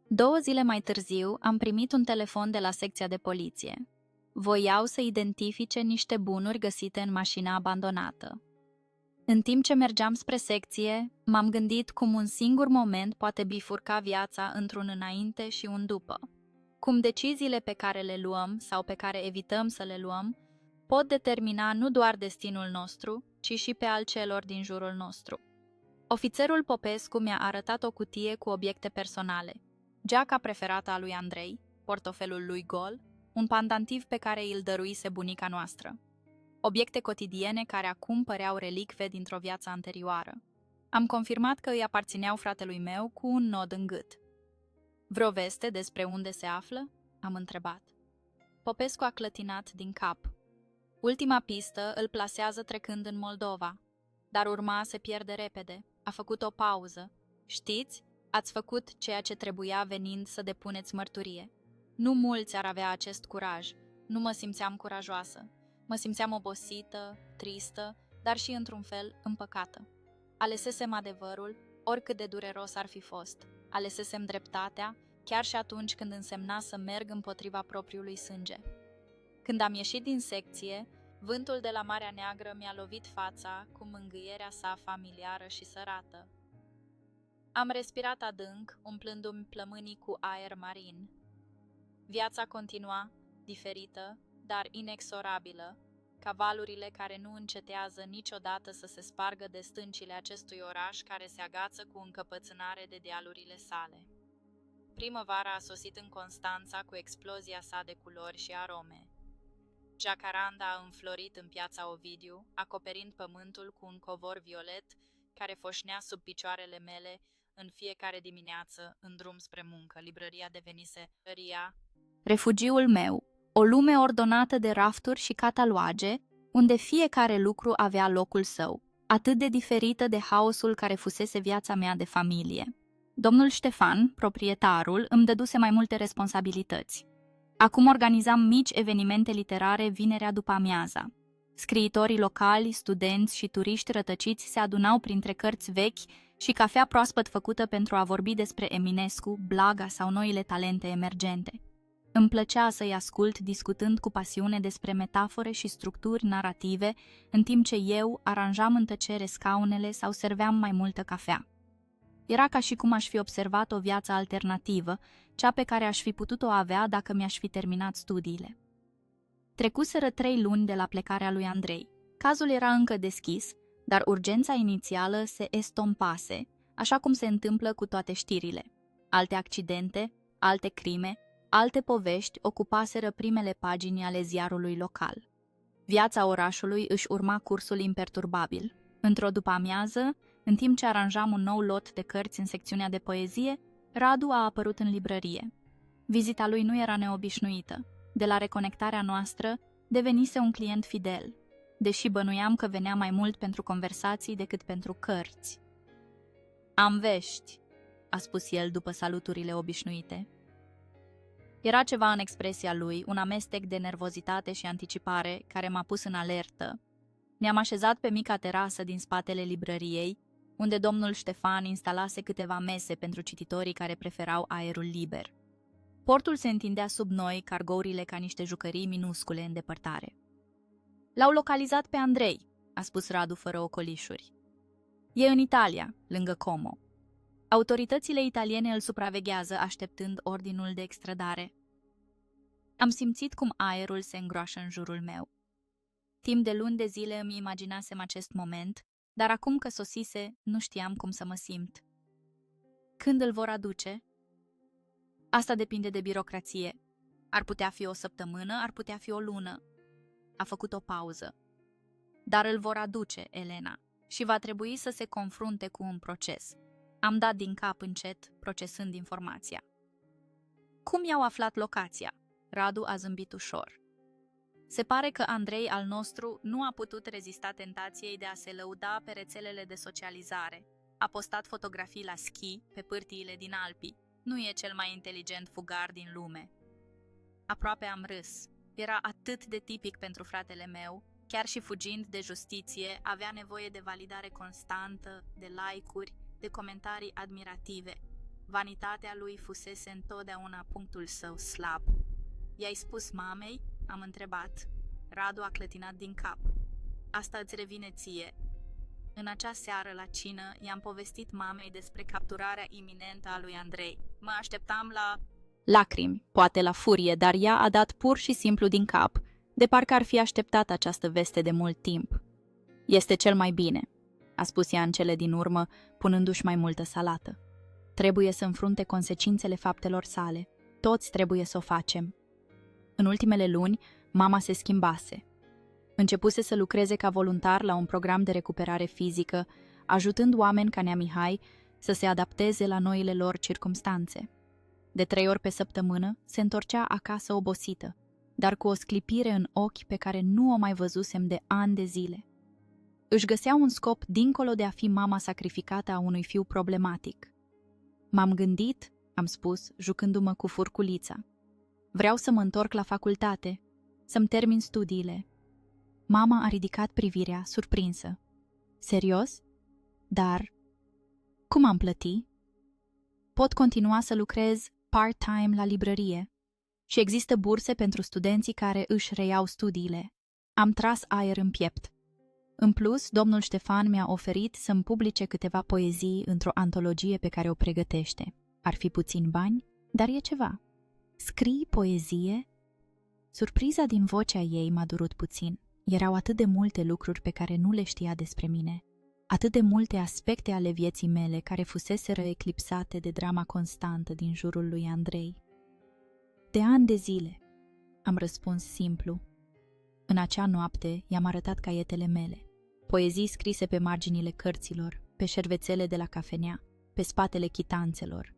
2 zile mai târziu am primit un telefon de la secția de poliție. Voiau să identifice niște bunuri găsite în mașina abandonată. În timp ce mergeam spre secție, m-am gândit cum un singur moment poate bifurca viața într-un înainte și un după. Cum deciziile pe care le luăm sau pe care evităm să le luăm pot determina nu doar destinul nostru, ci și pe al celor din jurul nostru. Ofițerul Popescu mi-a arătat o cutie cu obiecte personale. Geaca preferată a lui Andrei, portofelul lui gol, un pandantiv pe care îl dăruise bunica noastră. Obiecte cotidiene care acum păreau relicve dintr-o viață anterioară. Am confirmat că îi aparțineau fratelui meu cu un nod în gât. Vreo veste despre unde se află? Am întrebat. Popescu a clătinat din cap. Ultima pistă îl plasează trecând în Moldova, dar urma se pierde repede. A făcut o pauză. Știți? Ați făcut ceea ce trebuia venind să depuneți mărturie. Nu mulți ar avea acest curaj. Nu mă simțeam curajoasă. Mă simțeam obosită, tristă, dar și într-un fel împăcată. Alesesem adevărul, oricât de dureros ar fi fost. Alesesem dreptatea, chiar și atunci când însemna să merg împotriva propriului sânge. Când am ieșit din secție, vântul de la Marea Neagră mi-a lovit fața cu mângâierea sa familiară și sărată. Am respirat adânc, umplându-mi plămânii cu aer marin. Viața continua, diferită, dar inexorabilă, ca valurile care nu încetează niciodată să se spargă de stâncile acestui oraș care se agață cu încăpățânare de dealurile sale. Primăvara a sosit în Constanța cu explozia sa de culori și arome. Jacaranda a înflorit în piața Ovidiu, acoperind pământul cu un covor violet care foșnea sub picioarele mele în fiecare dimineață în drum spre muncă. Librăria devenise refugiul meu, o lume ordonată de rafturi și cataloage, unde fiecare lucru avea locul său, atât de diferită de haosul care fusese viața mea de familie. Domnul Ștefan, proprietarul, îmi dăduse mai multe responsabilități. Acum organizam mici evenimente literare vinerea după amiaza. Scriitorii locali, studenți și turiști rătăciți se adunau printre cărți vechi și cafea proaspăt făcută pentru a vorbi despre Eminescu, Blaga sau noile talente emergente. Îmi plăcea să-i ascult discutând cu pasiune despre metafore și structuri narrative, în timp ce eu aranjam în tăcere scaunele sau serveam mai multă cafea. Era ca și cum aș fi observat o viață alternativă, cea pe care aș fi putut-o avea dacă mi-aș fi terminat studiile. Trecuseră 3 luni de la plecarea lui Andrei. Cazul era încă deschis, dar urgența inițială se estompase, așa cum se întâmplă cu toate știrile. Alte accidente, alte crime, alte povești ocupaseră primele pagini ale ziarului local. Viața orașului își urma cursul imperturbabil. Într-o după-amiază, în timp ce aranjam un nou lot de cărți în secțiunea de poezie, Radu a apărut în librărie. Vizita lui nu era neobișnuită. De la reconectarea noastră, devenise un client fidel, deși bănuiam că venea mai mult pentru conversații decât pentru cărți. Am vești, a spus el după saluturile obișnuite. Era ceva în expresia lui, un amestec de nervozitate și anticipare care m-a pus în alertă. Ne-am așezat pe mica terasă din spatele librăriei, unde domnul Ștefan instalase câteva mese pentru cititorii care preferau aerul liber. Portul se întindea sub noi, cargourile ca niște jucării minuscule în depărtare. L-au localizat pe Andrei, a spus Radu fără ocolișuri. E în Italia, lângă Como. Autoritățile italiene îl supraveghează, așteptând ordinul de extradare. Am simțit cum aerul se îngroașă în jurul meu. Timp de luni de zile îmi imaginasem acest moment, dar acum că sosise, nu știam cum să mă simt. Când îl vor aduce? Asta depinde de birocrație. Ar putea fi o săptămână, ar putea fi o lună. A făcut o pauză. Dar îl vor aduce, Elena, și va trebui să se confrunte cu un proces. Am dat din cap încet, procesând informația. Cum i-au aflat locația? Radu a zâmbit ușor. Se pare că Andrei al nostru nu a putut rezista tentației de a se lăuda pe rețelele de socializare. A postat fotografii la schi pe pârtiile din Alpi. Nu e cel mai inteligent fugar din lume. Aproape am râs. Era atât de tipic pentru fratele meu, chiar și fugind de justiție, avea nevoie de validare constantă, de like-uri, de comentarii admirative. Vanitatea lui fusese întotdeauna punctul său slab. I-ai spus mamei? Am întrebat. Radu a clătinat din cap. Asta îți revine ție. În acea seară la cină i-am povestit mamei despre capturarea iminentă a lui Andrei. Mă așteptam la lacrimi, poate la furie, dar ea a dat pur și simplu din cap, de parcă ar fi așteptat această veste de mult timp. Este cel mai bine, a spus ea în cele din urmă, punându-și mai multă salată. Trebuie să înfrunte consecințele faptelor sale. Toți trebuie să o facem. În ultimele luni, mama se schimbase. Începuse să lucreze ca voluntar la un program de recuperare fizică, ajutând oameni ca Nea Mihai să se adapteze la noile lor circumstanțe. De 3 ori pe săptămână se întorcea acasă obosită, dar cu o sclipire în ochi pe care nu o mai văzusem de ani de zile. Își găsea un scop dincolo de a fi mama sacrificată a unui fiu problematic. M-am gândit, am spus, jucându-mă cu furculița. Vreau să mă întorc la facultate, să-mi termin studiile. Mama a ridicat privirea, surprinsă. Serios? Dar cum am plăti? Pot continua să lucrez part-time la librărie și există burse pentru studenții care își reiau studiile. Am tras aer în piept. În plus, domnul Ștefan mi-a oferit să-mi publice câteva poezii într-o antologie pe care o pregătește. Ar fi puțin bani, dar e ceva. Scrii poezie? Surpriza din vocea ei m-a durut puțin. Erau atât de multe lucruri pe care nu le știa despre mine, atât de multe aspecte ale vieții mele care fuseseră eclipsate de drama constantă din jurul lui Andrei. De ani de zile, am răspuns simplu. În acea noapte i-am arătat caietele mele, poezii scrise pe marginile cărților, pe șervețele de la cafenea, pe spatele chitanțelor,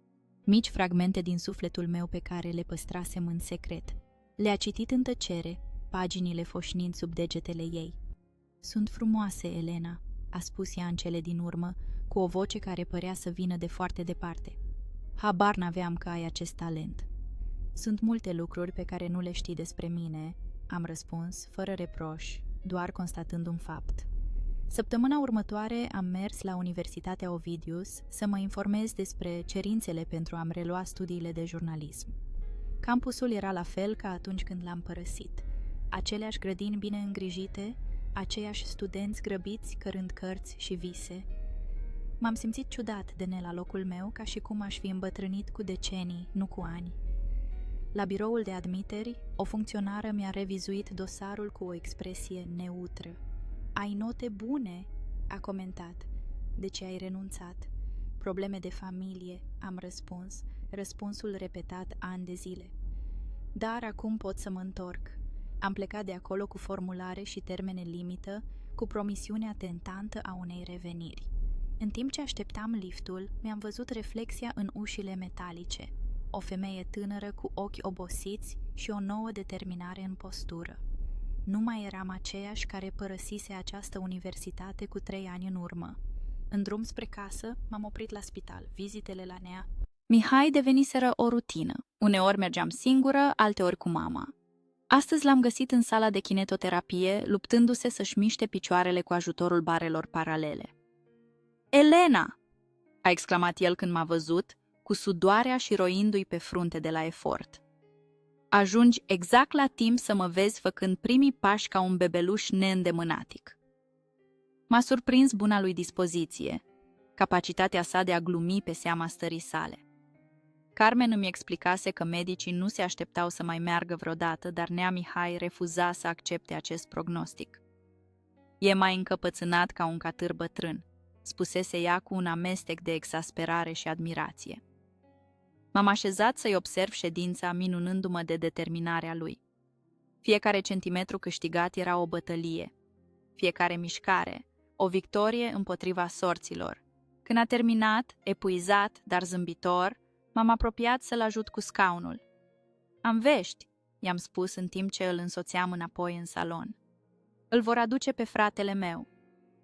mici fragmente din sufletul meu pe care le păstrasem în secret. Le-a citit în tăcere, paginile foșnind sub degetele ei. Sunt frumoase, Elena, a spus ea în cele din urmă, cu o voce care părea să vină de foarte departe. Habar n-aveam că ai acest talent. Sunt multe lucruri pe care nu le știi despre mine, am răspuns, fără reproș, doar constatând un fapt. Săptămâna următoare am mers la Universitatea Ovidius să mă informez despre cerințele pentru a-mi relua studiile de jurnalism. Campusul era la fel ca atunci când l-am părăsit. Aceleași grădini bine îngrijite, aceiași studenți grăbiți cărând cărți și vise. M-am simțit ciudat de ne la locul meu, ca și cum aș fi îmbătrânit cu decenii, nu cu ani. La biroul de admiteri, o funcționară mi-a revizuit dosarul cu o expresie neutră. Ai note bune, a comentat. De ce ai renunțat? Probleme de familie, am răspuns, răspunsul repetat ani de zile. Dar acum pot să mă întorc. Am plecat de acolo cu formulare și termene limită, cu promisiunea tentantă a unei reveniri. În timp ce așteptam liftul, mi-am văzut reflexia în ușile metalice. O femeie tânără cu ochi obosiți și o nouă determinare în postură. Nu mai eram aceeași care părăsise această universitate cu 3 ani în urmă. În drum spre casă, m-am oprit la spital. Vizitele la Nea Mihai deveniseră o rutină. Uneori mergeam singură, alteori cu mama. Astăzi l-am găsit în sala de kinetoterapie, luptându-se să-și miște picioarele cu ajutorul barelor paralele. Elena! A exclamat el când m-a văzut, cu sudoarea și roindu-i pe frunte de la efort. Ajungi exact la timp să mă vezi făcând primii pași ca un bebeluș neîndemânatic. M-a surprins buna lui dispoziție, capacitatea sa de a glumi pe seama stării sale. Carmen îmi explicase că medicii nu se așteptau să mai meargă vreodată, dar Nea Mihai refuza să accepte acest prognostic. E mai încăpățânat ca un catâr bătrân, spusese ea cu un amestec de exasperare și admirație. M-am așezat să-i observ ședința, minunându-mă de determinarea lui. Fiecare centimetru câștigat era o bătălie, fiecare mișcare, o victorie împotriva sorților. Când a terminat, epuizat, dar zâmbitor, m-am apropiat să-l ajut cu scaunul. Am vești, i-am spus în timp ce îl însoțeam înapoi în salon. Îl vor aduce pe fratele meu.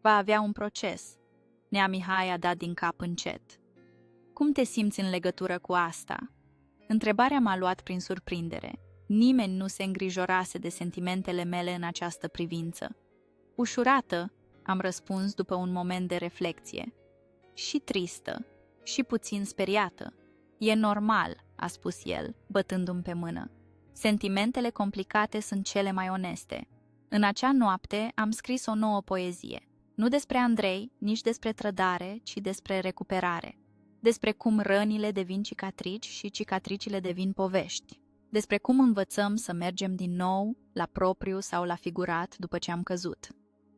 Va avea un proces. Nea Mihai a dat din cap încet. Cum te simți în legătură cu asta? Întrebarea m-a luat prin surprindere. Nimeni nu se îngrijorase de sentimentele mele în această privință. Ușurată, am răspuns după un moment de reflecție. Și tristă, și puțin speriată. E normal, a spus el, bătându-mi pe mână. Sentimentele complicate sunt cele mai oneste. În acea noapte am scris o nouă poezie. Nu despre Andrei, nici despre trădare, ci despre recuperare. Despre cum rănile devin cicatrici și cicatricile devin povești. Despre cum învățăm să mergem din nou, la propriu sau la figurat, după ce am căzut.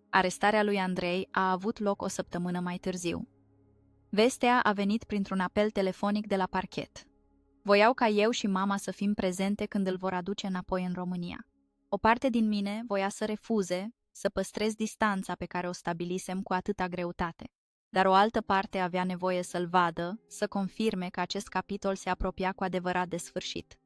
Arestarea lui Andrei a avut loc o săptămână mai târziu. Vestea a venit printr-un apel telefonic de la parchet. Voiau ca eu și mama să fim prezente când îl vor aduce înapoi în România. O parte din mine voia să refuze, să păstrez distanța pe care o stabilisem cu atâta greutate. Dar o altă parte avea nevoie să-l vadă, să confirme că acest capitol se apropia cu adevărat de sfârșit.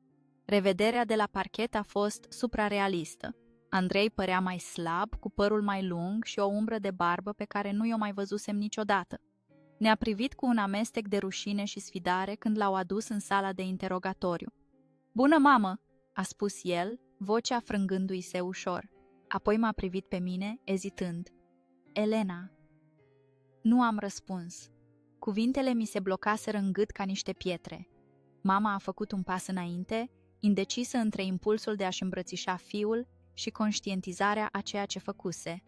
Revederea de la parchet a fost suprarealistă. Andrei părea mai slab, cu părul mai lung și o umbră de barbă pe care nu i-o mai văzusem niciodată. Ne-a privit cu un amestec de rușine și sfidare când l-au adus în sala de interogatoriu. "Bună, mamă!" a spus el, vocea frângându-i se ușor. Apoi m-a privit pe mine, ezitând. "Elena." Nu am răspuns. Cuvintele mi se blocaseră în gât ca niște pietre. Mama a făcut un pas înainte, indecisă între impulsul de a-și îmbrățișa fiul și conștientizarea a ceea ce făcuse.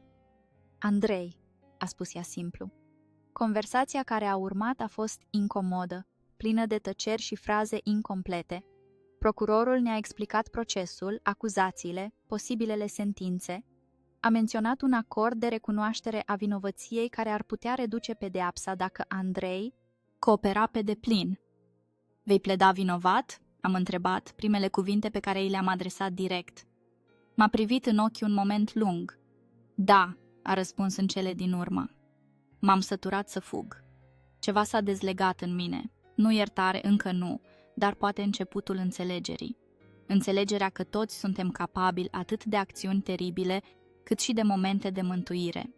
"Andrei," a spus ea simplu. Conversația care a urmat a fost incomodă, plină de tăceri și fraze incomplete. Procurorul ne-a explicat procesul, acuzațiile, posibilele sentințe. A menționat un acord de recunoaștere a vinovăției care ar putea reduce pedeapsa dacă Andrei coopera pe deplin. "Vei pleda vinovat?" am întrebat, primele cuvinte pe care i le-am adresat direct. M-a privit în ochi un moment lung. "Da," a răspuns în cele din urmă. M-am săturat să fug. Ceva s-a dezlegat în mine. Nu iertare, încă nu, dar poate începutul înțelegerii. Înțelegerea că toți suntem capabili atât de acțiuni teribile, cât și de momente de mântuire.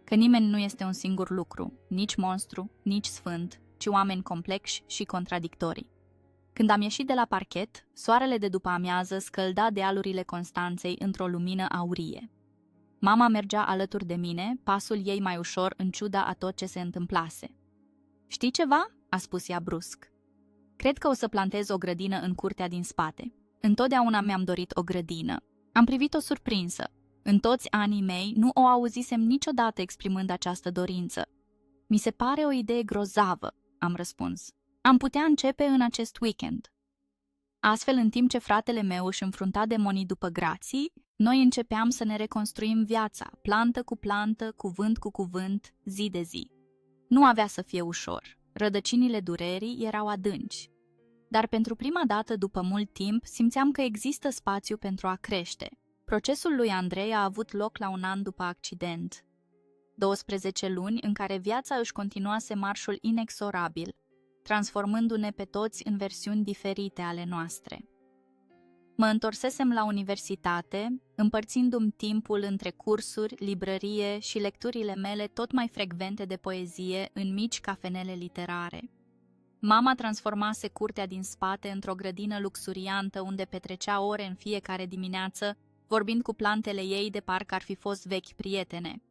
Că nimeni nu este un singur lucru, nici monstru, nici sfânt, ci oameni complexi și contradictorii. Când am ieșit de la parchet, soarele de după amiază scălda dealurile Constanței într-o lumină aurie. Mama mergea alături de mine, pasul ei mai ușor în ciuda a tot ce se întâmplase. "Știi ceva?" a spus ea brusc. "Cred că o să plantez o grădină în curtea din spate. Întotdeauna mi-am dorit o grădină." Am privit-o surprinsă. În toți anii mei nu o auzisem niciodată exprimând această dorință. "Mi se pare o idee grozavă," am răspuns. "Am putea începe în acest weekend." Astfel, în timp ce fratele meu își înfrunta demonii după grații, noi începeam să ne reconstruim viața, plantă cu plantă, cuvânt cu cuvânt, zi de zi. Nu avea să fie ușor. Rădăcinile durerii erau adânci. Dar pentru prima dată după mult timp simțeam că există spațiu pentru a crește. Procesul lui Andrei a avut loc la un an după accident. 12 luni în care viața își continuase marșul inexorabil, transformându-ne pe toți în versiuni diferite ale noastre. Mă întorsesem la universitate, împărțindu-mi timpul între cursuri, librărie și lecturile mele tot mai frecvente de poezie în mici cafenele literare. Mama transformase curtea din spate într-o grădină luxuriantă unde petrecea ore în fiecare dimineață, vorbind cu plantele ei de parcă ar fi fost vechi prietene.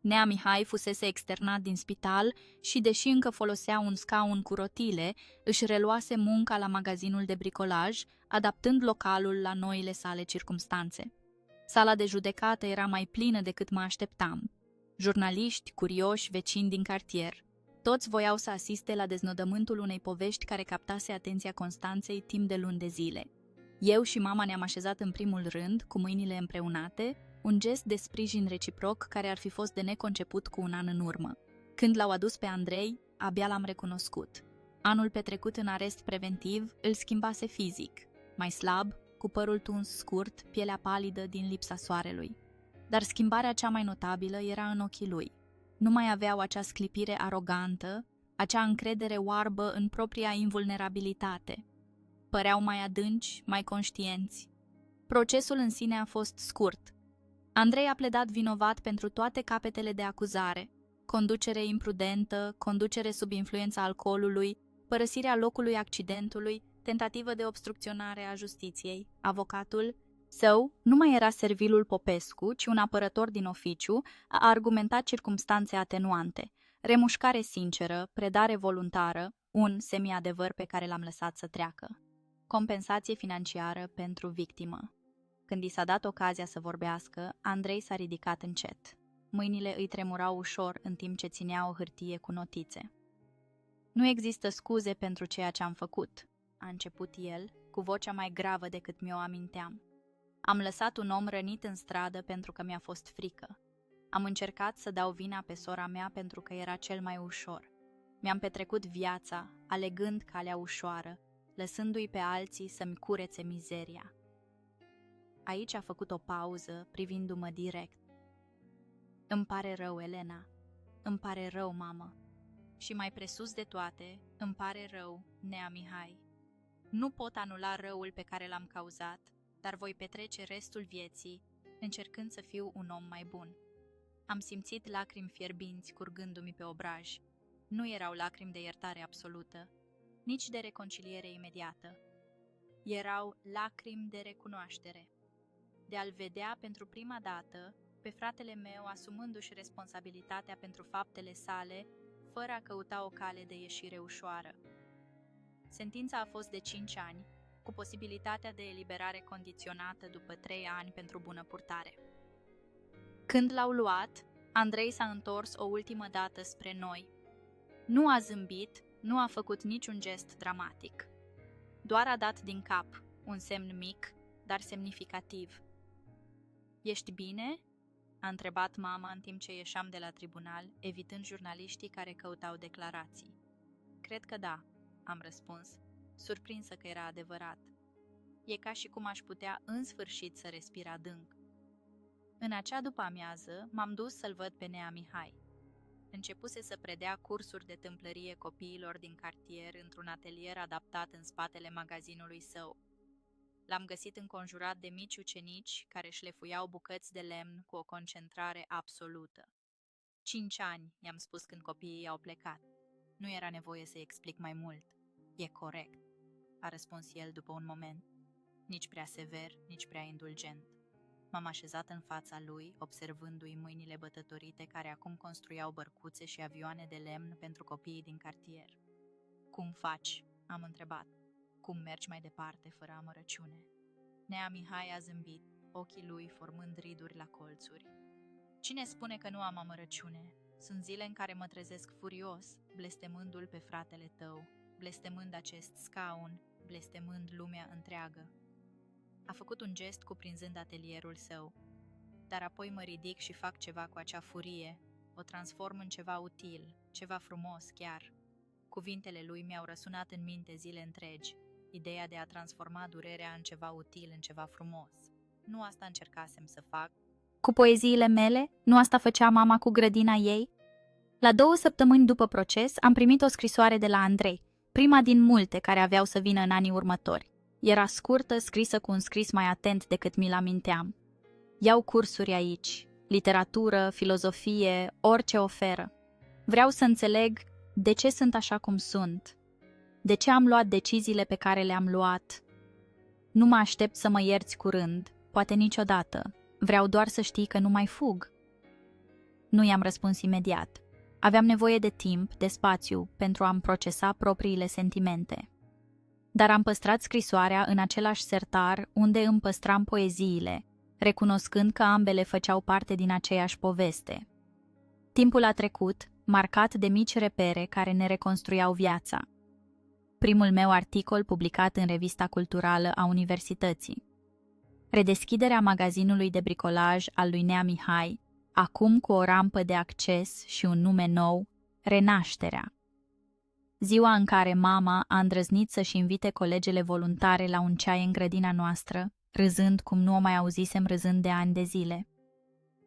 Nea Mihai fusese externat din spital și, deși încă folosea un scaun cu rotile, își reluase munca la magazinul de bricolaj, adaptând localul la noile sale circumstanțe. Sala de judecată era mai plină decât mă așteptam. Jurnaliști, curioși, vecini din cartier. Toți voiau să asiste la deznodământul unei povești care captase atenția Constanței timp de luni de zile. Eu și mama ne-am așezat în primul rând, cu mâinile împreunate, un gest de sprijin reciproc care ar fi fost de neconceput cu un an în urmă. Când l-au adus pe Andrei, abia l-am recunoscut. Anul petrecut în arest preventiv îl schimbase fizic, mai slab, cu părul tuns scurt, pielea palidă din lipsa soarelui. Dar schimbarea cea mai notabilă era în ochii lui. Nu mai aveau acea sclipire arogantă, acea încredere oarbă în propria invulnerabilitate. Păreau mai adânci, mai conștienți. Procesul în sine a fost scurt. Andrei a pledat vinovat pentru toate capetele de acuzare: conducere imprudentă, conducere sub influența alcoolului, părăsirea locului accidentului, tentativă de obstrucționare a justiției. Avocatul său nu mai era servilul Popescu, ci un apărător din oficiu, a argumentat circumstanțe atenuante: remușcare sinceră, predare voluntară, un semi-adevăr pe care l-am lăsat să treacă, compensație financiară pentru victimă. Când i s-a dat ocazia să vorbească, Andrei s-a ridicat încet. Mâinile îi tremurau ușor în timp ce ținea o hârtie cu notițe. Nu există scuze pentru ceea ce am făcut, a început el, cu vocea mai gravă decât mi-o aminteam. Am lăsat un om rănit în stradă pentru că mi-a fost frică. Am încercat să dau vina pe sora mea pentru că era cel mai ușor. Mi-am petrecut viața, alegând calea ușoară, lăsându-i pe alții să-mi curețe mizeria. Aici a făcut o pauză, privindu-mă direct. Îmi pare rău, Elena. Îmi pare rău, mamă. Și mai presus de toate, îmi pare rău, Nea Mihai. Nu pot anula răul pe care l-am cauzat, dar voi petrece restul vieții încercând să fiu un om mai bun. Am simțit lacrimi fierbinți curgându-mi pe obraj. Nu erau lacrimi de iertare absolută, nici de reconciliere imediată. Erau lacrimi de recunoaștere, de a-l vedea pentru prima dată pe fratele meu asumându-și responsabilitatea pentru faptele sale, fără a căuta o cale de ieșire ușoară. Sentința a fost de 5 ani, cu posibilitatea de eliberare condiționată după 3 ani pentru bună purtare. Când l-au luat, Andrei s-a întors o ultimă dată spre noi. Nu a zâmbit, nu a făcut niciun gest dramatic. Doar a dat din cap, un semn mic, dar semnificativ. Ești bine?" a întrebat mama în timp ce ieșeam de la tribunal, evitând jurnaliștii care căutau declarații. Cred că da, am răspuns, surprinsă că era adevărat. E ca și cum aș putea în sfârșit să respir adânc. În acea după-amiază m-am dus să-l văd pe Nea Mihai. Începuse să predea cursuri de tâmplărie copiilor din cartier într-un atelier adaptat în spatele magazinului său. L-am găsit înconjurat de mici ucenici care șlefuiau bucăți de lemn cu o concentrare absolută. 5 ani, i-am spus când copiii au plecat. Nu era nevoie să-i explic mai mult. E corect, a răspuns el după un moment. Nici prea sever, nici prea indulgent. M-am așezat în fața lui, observându-i mâinile bătătorite care acum construiau bărcuțe și avioane de lemn pentru copiii din cartier. Cum faci? Am întrebat. Cum mergi mai departe, fără amărăciune? Nea Mihai a zâmbit, ochii lui formând riduri la colțuri. Cine spune că nu am amărăciune? Sunt zile în care mă trezesc furios, blestemându-l pe fratele tău, blestemând acest scaun, blestemând lumea întreagă. A făcut un gest cuprinzând atelierul său. Dar apoi mă ridic și fac ceva cu acea furie, o transform în ceva util, ceva frumos chiar. Cuvintele lui mi-au răsunat în minte zile întregi, ideea de a transforma durerea în ceva util, în ceva frumos. Nu asta încercasem să fac. Cu poeziile mele? Nu asta făcea mama cu grădina ei? La 2 săptămâni după proces am primit o scrisoare de la Andrei, prima din multe care aveau să vină în anii următori. Era scurtă, scrisă cu un scris mai atent decât mi-l aminteam. Iau cursuri aici, literatură, filozofie, orice oferă. Vreau să înțeleg de ce sunt așa cum sunt, de ce am luat deciziile pe care le-am luat. Nu mă aștept să mă ierți curând, poate niciodată. Vreau doar să știi că nu mai fug. Nu i-am răspuns imediat. Aveam nevoie de timp, de spațiu, pentru a-mi procesa propriile sentimente. Dar am păstrat scrisoarea în același sertar unde îmi păstram poeziile, recunoscând că ambele făceau parte din aceeași poveste. Timpul a trecut, marcat de mici repere care ne reconstruiau viața. Primul meu articol publicat în revista culturală a universității. Redeschiderea magazinului de bricolaj al lui Nea Mihai, acum cu o rampă de acces și un nume nou, Renașterea. Ziua în care mama a îndrăznit să-și invite colegele voluntare la un ceai în grădina noastră, râzând cum nu o mai auzisem râzând de ani de zile.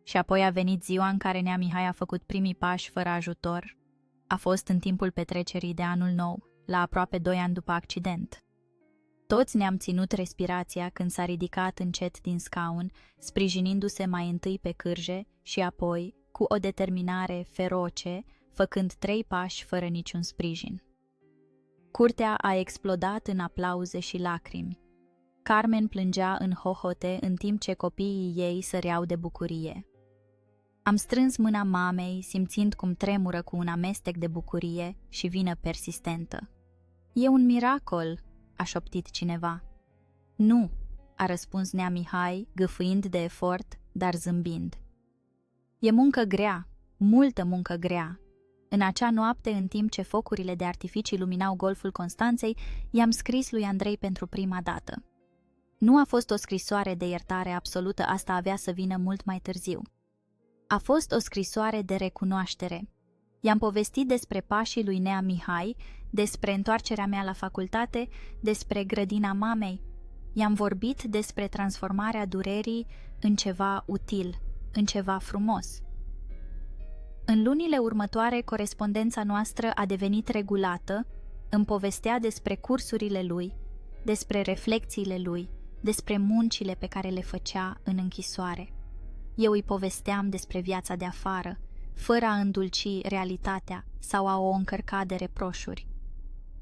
Și apoi a venit ziua în care Nea Mihai a făcut primii pași fără ajutor. A fost în timpul petrecerii de anul nou, la aproape 2 ani după accident. Toți ne-am ținut respirația când s-a ridicat încet din scaun, sprijinindu-se mai întâi pe cârje și apoi, cu o determinare feroce, făcând 3 pași fără niciun sprijin. Curtea a explodat în aplauze și lacrimi. Carmen plângea în hohote în timp ce copiii ei săreau de bucurie. Am strâns mâna mamei, simțind cum tremură cu un amestec de bucurie și vină persistentă. "E un miracol!" a șoptit cineva. "Nu!" a răspuns nea Mihai, gâfâind de efort, dar zâmbind. "E muncă grea, multă muncă grea." În acea noapte, în timp ce focurile de artificii luminau golful Constanței, i-am scris lui Andrei pentru prima dată. Nu a fost o scrisoare de iertare absolută, asta avea să vină mult mai târziu. A fost o scrisoare de recunoaștere. I-am povestit despre pașii lui nea Mihai, despre întoarcerea mea la facultate, despre grădina mamei. I-am vorbit despre transformarea durerii în ceva util, în ceva frumos. În lunile următoare, corespondența noastră a devenit regulată, îmi povestea despre cursurile lui, despre reflexiile lui, despre muncile pe care le făcea în închisoare. Eu îi povesteam despre viața de afară, fără a îndulci realitatea sau a o încărca de reproșuri.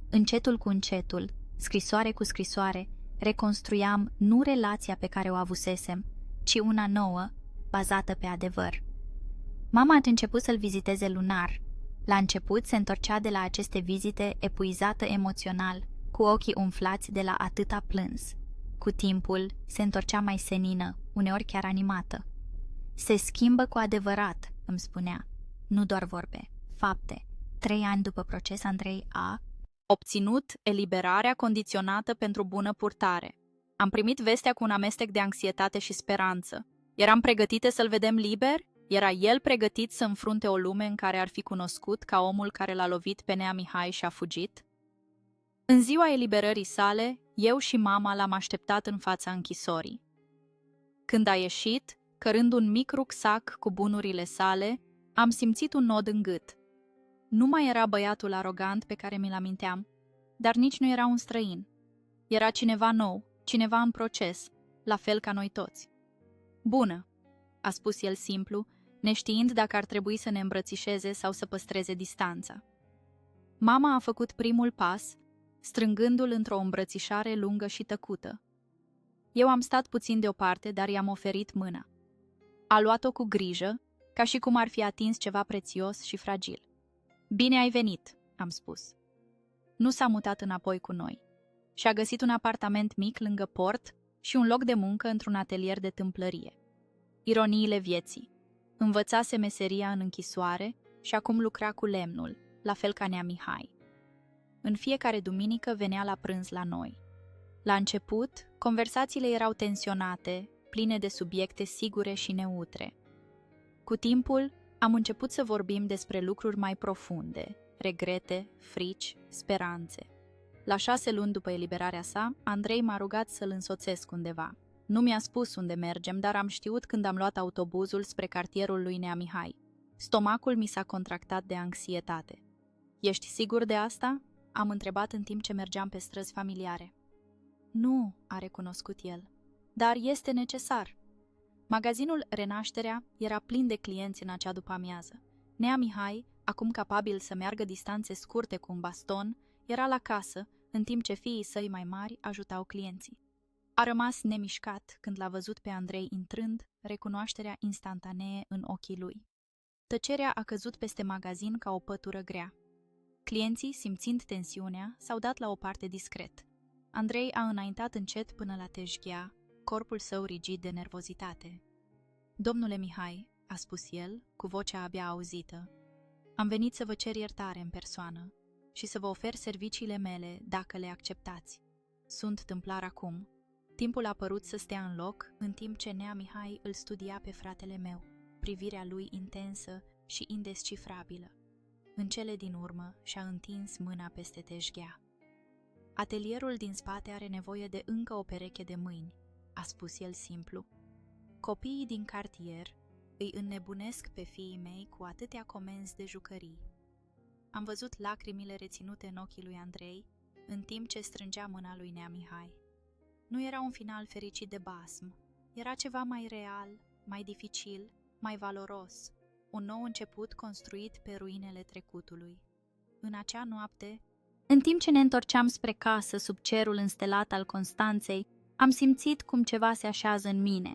Încetul cu încetul, scrisoare cu scrisoare, reconstruiam nu relația pe care o avusesem, ci una nouă, bazată pe adevăr. Mama a început să-l viziteze lunar. La început se întorcea de la aceste vizite epuizată emoțional, cu ochii umflați de la atâta plâns. Cu timpul se întorcea mai senină, uneori chiar animată. "Se schimbă cu adevărat," îmi spunea. "Nu doar vorbe, fapte." 3 ani după proces, Andrei a obținut eliberarea condiționată pentru bună purtare. Am primit vestea cu un amestec de anxietate și speranță. Eram pregătite să-l vedem liber? Era el pregătit să înfrunte o lume în care ar fi cunoscut ca omul care l-a lovit pe nea Mihai și a fugit? În ziua eliberării sale, eu și mama l-am așteptat în fața închisorii. Când a ieșit, cărând un mic rucsac cu bunurile sale, am simțit un nod în gât. Nu mai era băiatul arogant pe care mi-l aminteam, dar nici nu era un străin. Era cineva nou, cineva în proces, la fel ca noi toți. "Bună!" a spus el simplu, neștiind dacă ar trebui să ne îmbrățișeze sau să păstreze distanța. Mama a făcut primul pas, strângându-l într-o îmbrățișare lungă și tăcută. Eu am stat puțin deoparte, dar i-am oferit mâna. A luat-o cu grijă, ca și cum ar fi atins ceva prețios și fragil. "Bine ai venit," am spus. Nu s-a mutat înapoi cu noi. Și-a găsit un apartament mic lângă port și un loc de muncă într-un atelier de tâmplărie. Ironiile vieții. Învățase meseria în închisoare și acum lucra cu lemnul, la fel ca nea Mihai. În fiecare duminică venea la prânz la noi. La început, conversațiile erau tensionate, pline de subiecte sigure și neutre. Cu timpul, am început să vorbim despre lucruri mai profunde, regrete, frici, speranțe. La 6 luni după eliberarea sa, Andrei m-a rugat să-l însoțesc undeva. Nu mi-a spus unde mergem, dar am știut când am luat autobuzul spre cartierul lui nea Mihai. Stomacul mi s-a contractat de anxietate. "Ești sigur de asta?" am întrebat în timp ce mergeam pe străzi familiare. "Nu," a recunoscut el, "dar este necesar." Magazinul Renașterea era plin de clienți în acea după-amiază. Nea Mihai, acum capabil să meargă distanțe scurte cu un baston, era la casă, în timp ce fiii săi mai mari ajutau clienții. A rămas nemișcat când l-a văzut pe Andrei intrând, recunoașterea instantanee în ochii lui. Tăcerea a căzut peste magazin ca o pătură grea. Clienții, simțind tensiunea, s-au dat la o parte discret. Andrei a înaintat încet până la teșghea, corpul său rigid de nervozitate. "Domnule Mihai," a spus el, cu vocea abia auzită, "am venit să vă cer iertare în persoană și să vă ofer serviciile mele dacă le acceptați. Sunt tâmplar acum." Timpul a părut să stea în loc, în timp ce nea Mihai îl studia pe fratele meu, privirea lui intensă și indescifrabilă. În cele din urmă și-a întins mâna peste teșghea. "Atelierul din spate are nevoie de încă o pereche de mâini," a spus el simplu. "Copiii din cartier îi înnebunesc pe fiii mei cu atâtea comenzi de jucării." Am văzut lacrimile reținute în ochii lui Andrei, în timp ce strângea mâna lui Nea Mihai. Nu era un final fericit de basm, era ceva mai real, mai dificil, mai valoros, un nou început construit pe ruinele trecutului. În acea noapte, în timp ce ne întorceam spre casă sub cerul înstelat al Constanței, am simțit cum ceva se așează în mine.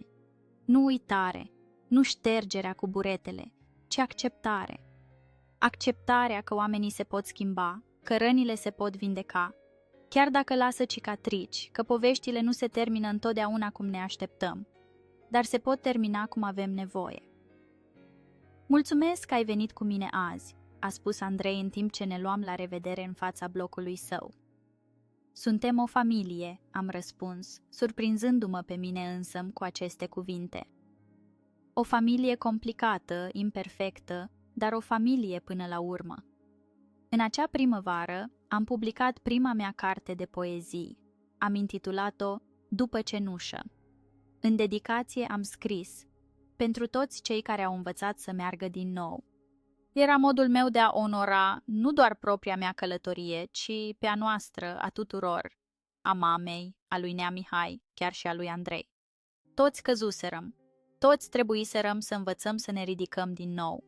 Nu uitare, nu ștergerea cu buretele, ci acceptare. Acceptarea că oamenii se pot schimba, că rănile se pot vindeca, chiar dacă lasă cicatrici, că poveștile nu se termină întotdeauna cum ne așteptăm, dar se pot termina cum avem nevoie. Mulțumesc că ai venit cu mine azi, a spus Andrei în timp ce ne luam la revedere în fața blocului său. Suntem o familie, am răspuns, surprinzându-mă pe mine însămi cu aceste cuvinte. O familie complicată, imperfectă, dar o familie până la urmă. În acea primăvară am publicat prima mea carte de poezii. Am intitulat-o După cenușă. În dedicație am scris: pentru toți cei care au învățat să meargă din nou. Era modul meu de a onora nu doar propria mea călătorie, ci pe a noastră, a tuturor, a mamei, a lui Nea Mihai, chiar și a lui Andrei. Toți căzuserăm, toți trebuiserăm să învățăm să ne ridicăm din nou.